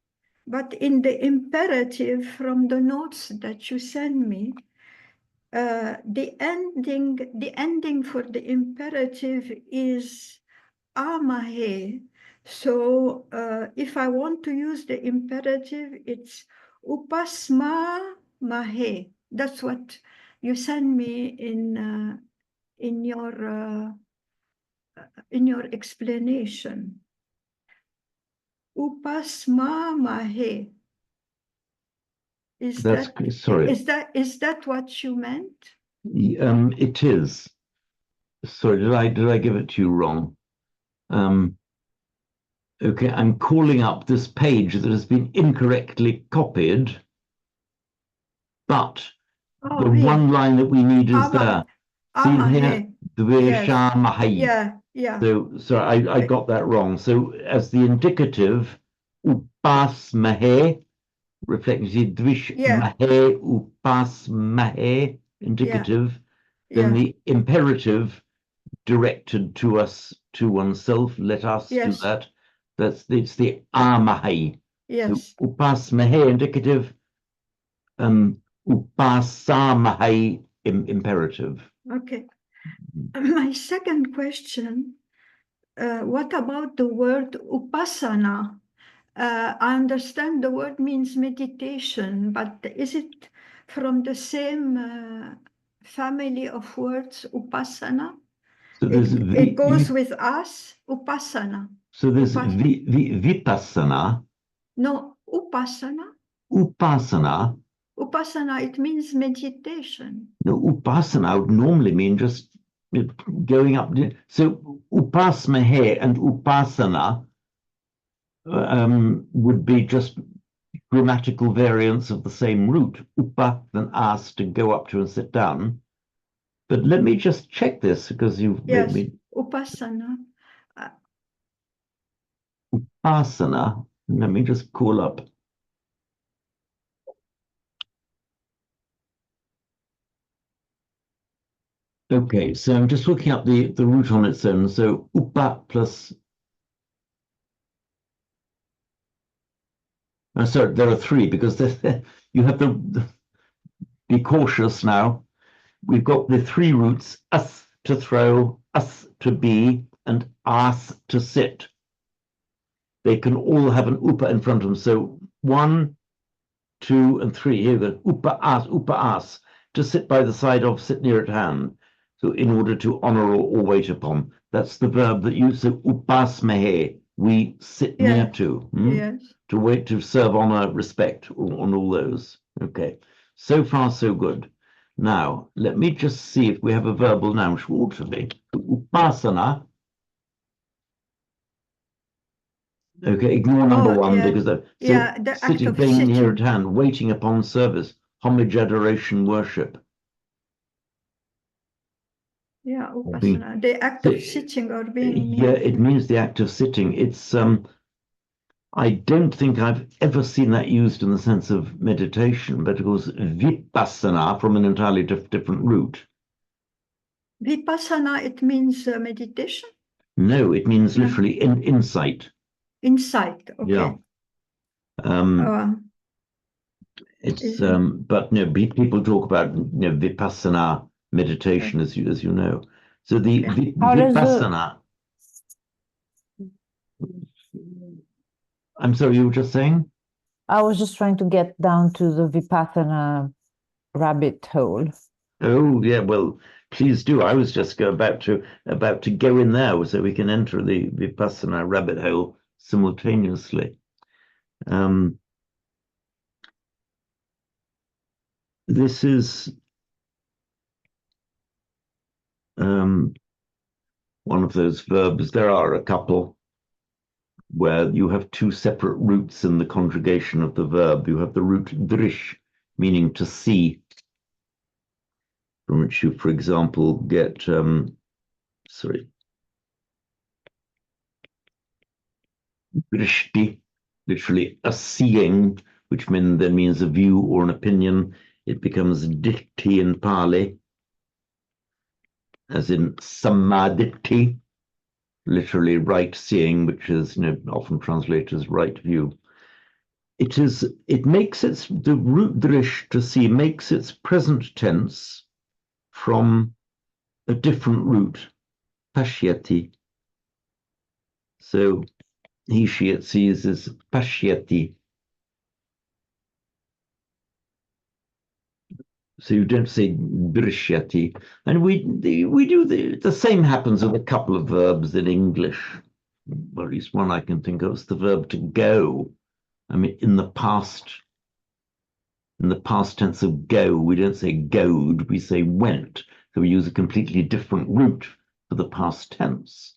but in the imperative from the notes that you send me, the ending for the imperative is amahe. So if I want to use the imperative, it's upasma mahe. That's what you send me in your explanation. Upasma mahe. Is That's sorry. Is that what you meant? It is. Sorry, did I give it to you wrong? Okay, I'm calling up this page that has been incorrectly copied, but the one line that we need is there. See here, Dvesha Mahai. Yeah. So sorry, I got that wrong. So as the indicative, upas mahe, reflecting dvish mahe, upas mahe, indicative, then the imperative directed to us, to oneself, let us do that. It's the amahe. Yes. So upas mahe indicative, upasamahe imperative. Okay. My second question, what about the word upasana? I understand the word means meditation, but is it from the same family of words, upasana? So it goes with us, upasana. So there's vipassana. No, upasana. Upasana. Upasana, it means meditation. No, upasana would normally mean just going up. So upasmahe and upasana would be just grammatical variants of the same root. Upa than as, to go up to and sit down. But let me just check this because you've made me. Upasana. Upasana. Let me just call up. Okay, so I'm just looking up the root on its own. So upa plus. Sorry, there are three because you have to be cautious now. We've got the three roots: us to throw, us to be, and as to sit. They can all have an upa in front of them. So 1, 2, and 3. Here we go. Upa as, to sit by the side of, sit near at hand. So in order to honor or wait upon. That's the verb that you say, upasmehe, we sit near to. Yes. To wait, to serve honor, respect on all those. Okay. So far, so good. Now, let me just see if we have a verbal noun, which ought to be. Upasana. Okay, ignore number one because the sitting, being near at hand, waiting upon service, homage, adoration, worship. Yeah, upasana, the act of sitting or being near. Yeah, it means the act of sitting. It's I don't think I've ever seen that used in the sense of meditation, but it was vipassana from an entirely different root. Vipassana, it means meditation? No, it means literally insight. Insight, okay. Yeah. It's but no, people talk about vipassana meditation, as you know. So the vipassana. I'm sorry, you were just saying? I was just trying to get down to the vipassana rabbit hole. Oh yeah, well, please do. I was just about to go in there so we can enter the vipassana rabbit hole simultaneously. This is one of those verbs. There are a couple where you have two separate roots in the conjugation of the verb. You have the root drish, meaning to see, from which you, for example, get, drishti, literally a seeing, which then means a view or an opinion. It becomes ditti in Pali, as in samadhi, literally right seeing, which is often translated as right view. It makes the root drish, to see, makes its present tense from a different root, pashyati. So he, she, it sees is pashyati. So you don't say drishyati. And we do the same happens with a couple of verbs in English. Well, at least one I can think of is the verb to go. I mean, in the past tense of go, we don't say goed, we say went. So we use a completely different root for the past tense.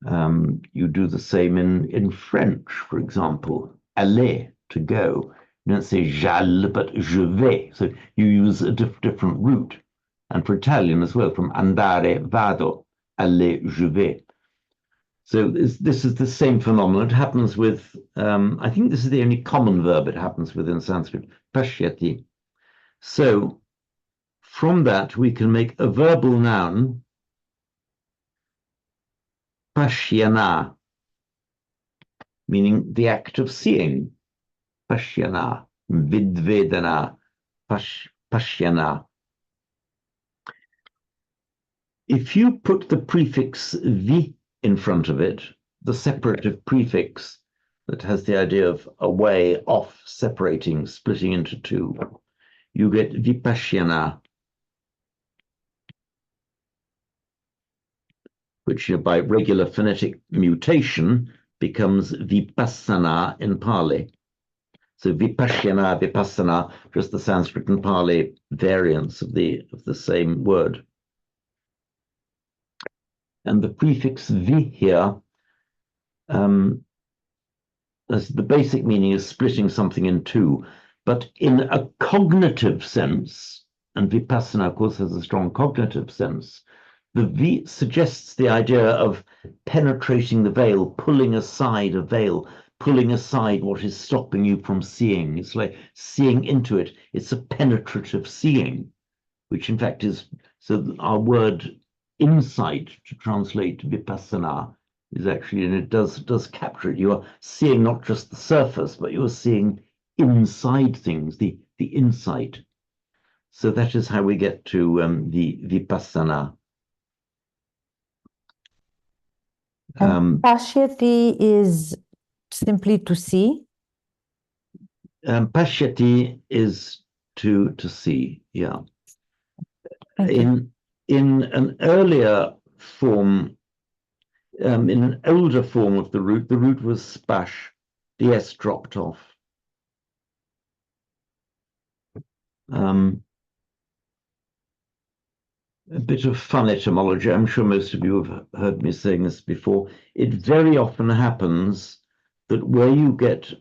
You do the same in French, for example, aller, to go. You don't say j'aille, but je vais. So you use a different root. And for Italian as well, from andare, vado, aller, je vais. So this is the same phenomenon. It happens with, I think this is the only common verb it happens with in Sanskrit, pashyati. So from that, we can make a verbal noun, pashyana, meaning the act of seeing. Pashyana, vidvedana, pashyana. If you put the prefix vi in front of it, the separative prefix that has the idea of away, off, separating, splitting into two, you get vipashyana, which by regular phonetic mutation becomes vipassana in Pali. So vipashyana, vipassana, just the Sanskrit and Pali variants of the same word. And the prefix vi here, as the basic meaning is splitting something in two, but in a cognitive sense, and vipassana, of course, has a strong cognitive sense, the vi suggests the idea of penetrating the veil, pulling aside a veil, pulling aside what is stopping you from seeing. It's like seeing into it. It's a penetrative seeing, which in fact is, so our word insight, to translate vipassana, is actually, and it does capture it. You are seeing not just the surface, but you are seeing inside things, the insight. So that is how we get to the vipassana. Pashyati is simply to see. Pashyati is to see, yeah. Thank you. In an earlier form, in an older form of the root was spash. The S dropped off. A bit of fun etymology. I'm sure most of you have heard me saying this before. It very often happens that where you get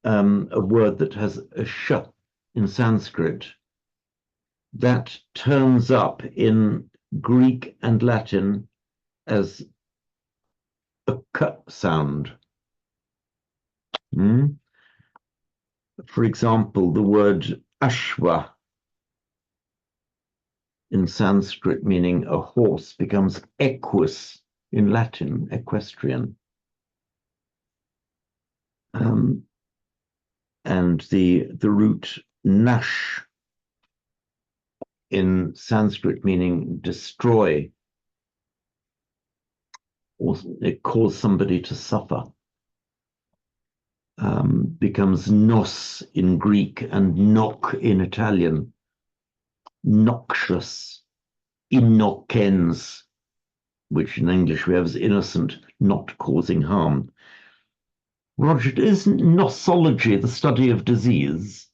a word that has a sh in Sanskrit, that turns up in Greek and Latin as a k sound. For example, the word ashwa in Sanskrit, meaning a horse, becomes equus in Latin, equestrian. And the root nash in Sanskrit, meaning destroy, or it cause somebody to suffer, becomes nos in Greek and noc in Italian. Noxious, innocens, which in English we have as innocent, not causing harm. Roger, isn't nosology the study of disease?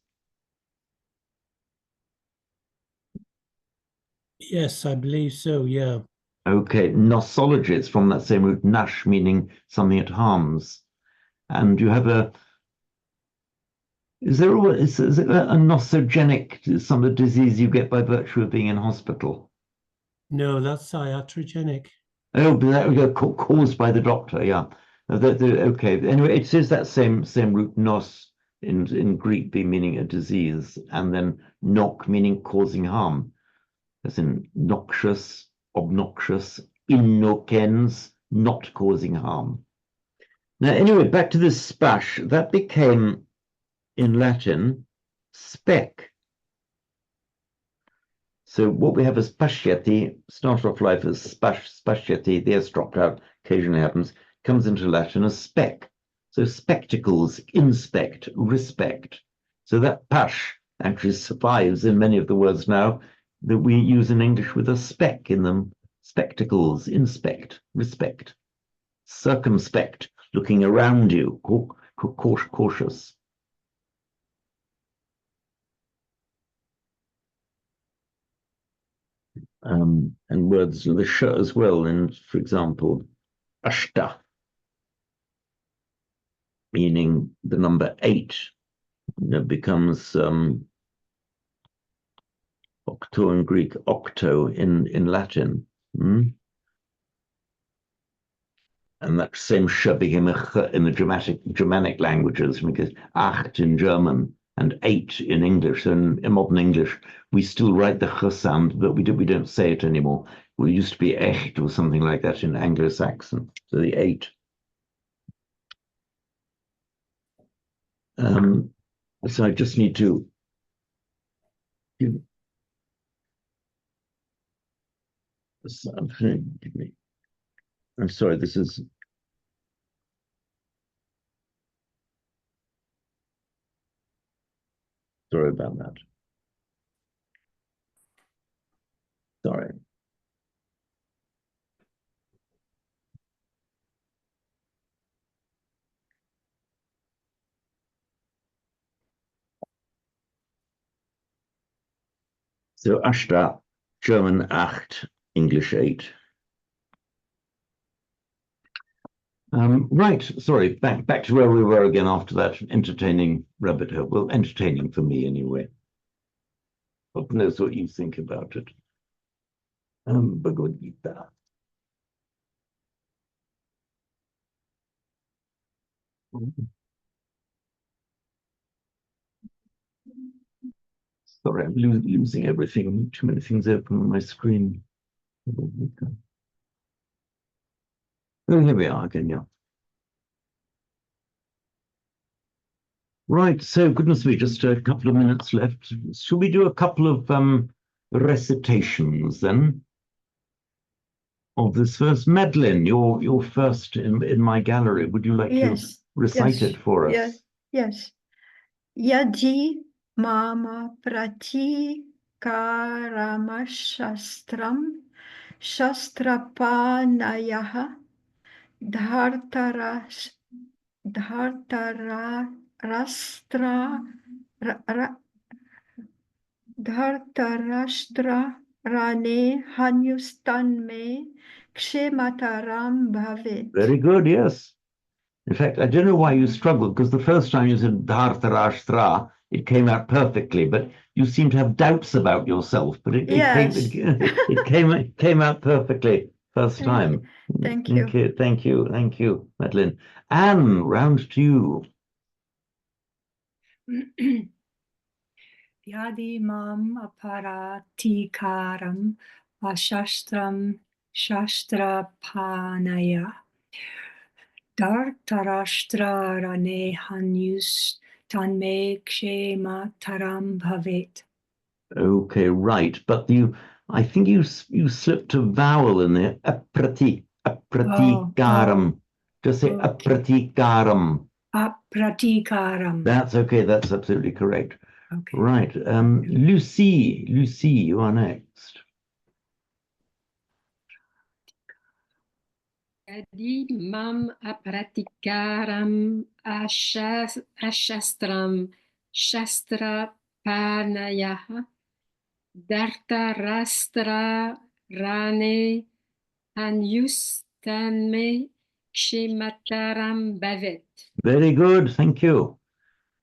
Yes, I believe so, yeah. Okay, nosology, it's from that same root, nash, meaning something that harms. And you have Is there is it a nosogenic, some of the disease you get by virtue of being in hospital? No, that's iatrogenic. Oh, but that caused by the doctor, yeah. Okay. Anyway, it says that same root nos in Greek be meaning a disease, and then nok meaning causing harm, as in noxious, obnoxious, innocens, not causing harm. Now, anyway, back to this spash. That became, in Latin, spec. So what we have is spascieti, start off life as spascieti, the S dropped out, occasionally happens, comes into Latin as spec. So spectacles, inspect, respect. So that pash actually survives in many of the words now that we use in English with a spec in them. Spectacles, inspect, respect. Circumspect, looking around you, cautious. And words the sh as well. And for example, ashta, meaning the number 8, becomes octo in Greek, octo in Latin. And that same sh became a ch in the Germanic languages, because acht in German and 8 in English. So in modern English, we still write the ch sound, but we don't say it anymore. We used to be echt or something like that in Anglo-Saxon. So the 8. So I just need to give something. I'm sorry, this is. Sorry about that. Sorry. So Ashta, German acht, English 8. Right, sorry, back to where we were again after that entertaining rabbit hole. Well, entertaining for me anyway. God knows what you think about it. Bhagavad Gita. Sorry, I'm losing everything. Too many things open on my screen. Oh, here we are again, yeah. Right, so goodness me, just a couple of minutes left. Shall we do a couple of recitations then of this first? Madeline, you're first in my gallery. Would you like to recite it for us? Yes. Yadi mama prati karamashastram shastrapanayaha dhartarashtra rane hanyustan me kshemataram bhavet. Very good, yes. In fact, I don't know why you struggled, because the first time you said dhartarashtra, it came out perfectly, but you seem to have doubts about yourself, but it came out perfectly first time. Thank you. Thank you, Madeline. Anne, round to you. Yadi mam aparatikaram ashastram shastra panaya dhartarashtra rane hanyus tanme kshema taram bhavet. Okay, right, but I think you slipped a vowel in there. Apratikaram. Just say apratikaram. Apratikaram. That's okay. That's absolutely correct. Okay. Right. Lucy, you are next. Yadi mam aparatikaram ashastram shastra panayaha dhartarashtra rane hanyustanme kshemataram bhavet. Very good. Thank you.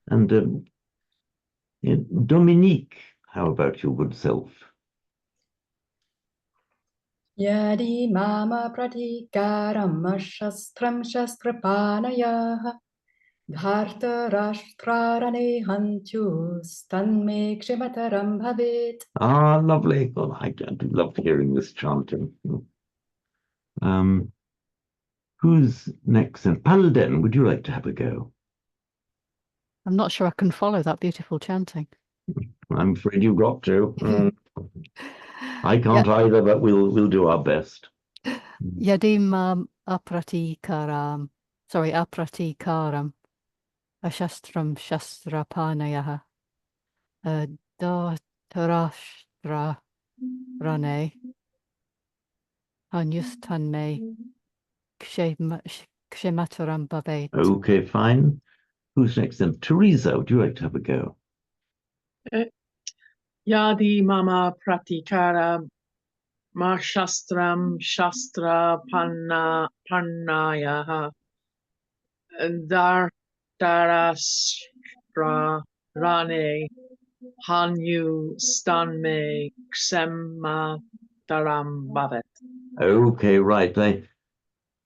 And Dominique, how about your good self? Yadi mama pratikaram shastram shastrapanayah dharta rashtrarane hantyus tanme kshemataram bhavet. Ah, lovely. Well, I do love hearing this chanting. Who's next? And Paladin, would you like to have a go? I'm not sure I can follow that beautiful chanting. I'm afraid you've got to. I can't either, but we'll do our best. Yadim apratikaram. Sorry, apratikaram. Ashastram shastrapanayaha. Dhartarashtra rane. Anyustanme kshemataram bhavet. Okay, fine. Who's next then? Teresa, would you like to have a go? Yadi mama pratikara ma shastram shastra pannayaha dhartarashtra rane hanyu stanme kshemataram bhavet. Okay, right.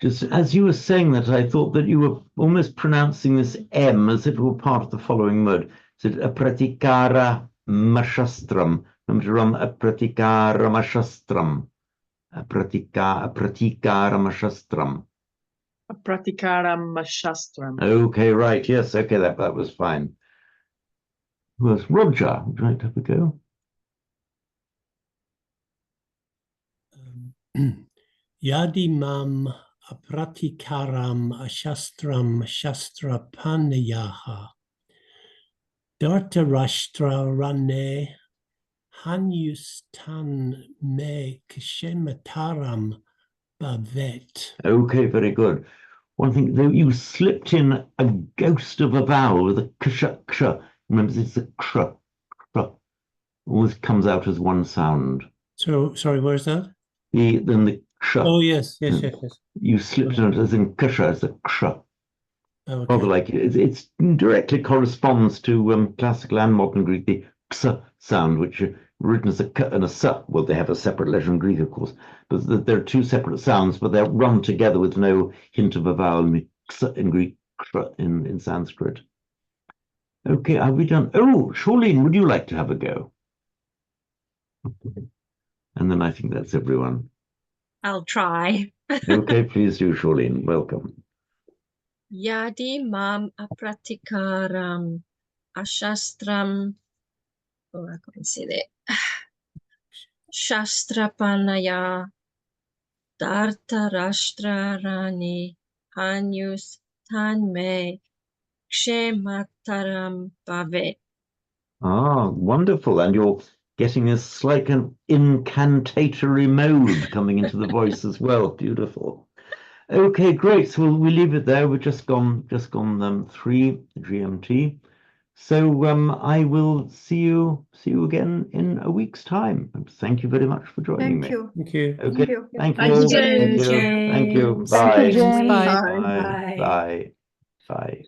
Just as you were saying that, I thought that you were almost pronouncing this M as if it were part of the following mode. So apratikara mashastram. Remember to run apratikara mashastram. Apratikara mashastram. Pratikaram mashastram. Okay, right. Yes, okay, that was fine. Who else? Roger, would you like to have a go? Yadi mam apratikaram ashastram shastrapanayaha Dhartarashtra rane hanyustan me kshemataram bhavet. Okay, very good. One thing, though, you slipped in a ghost of a vowel with a ksha. Remember, it's a ksh. Always comes out as one sound. So, sorry, where's that? Then the ksha. Oh, yes. You slipped in it as in ksha, as a ksha. Okay. Rather like it directly corresponds to classical and modern Greek, the ks sound, which are written as a k and a s. Well, they have a separate letter in Greek, of course, but there are two separate sounds, but they're run together with no hint of a vowel in Greek, in Sanskrit. Okay, are we done? Oh, Charlene, would you like to have a go? And then I think that's everyone. I'll try. Okay, please do, Charlene. Welcome. Yadi mam apratikaram ashastram. Oh, I can't say that. Shastrapanaya Dhartarashtrarani Hanyus Tanme Kshemataram Bhavet. Ah, wonderful. And you're getting a slight an incantatory mode coming into the voice as well. Beautiful. Okay, great. So we'll leave it there. We've just gone 3 GMT. So I will see you again in a week's time. And thank you very much for joining me. Thank you. Thank you. Okay. Thank you. Thank you. Thank you, Thank you. James. Bye. Thank you, James. Bye. Bye. Bye. Bye.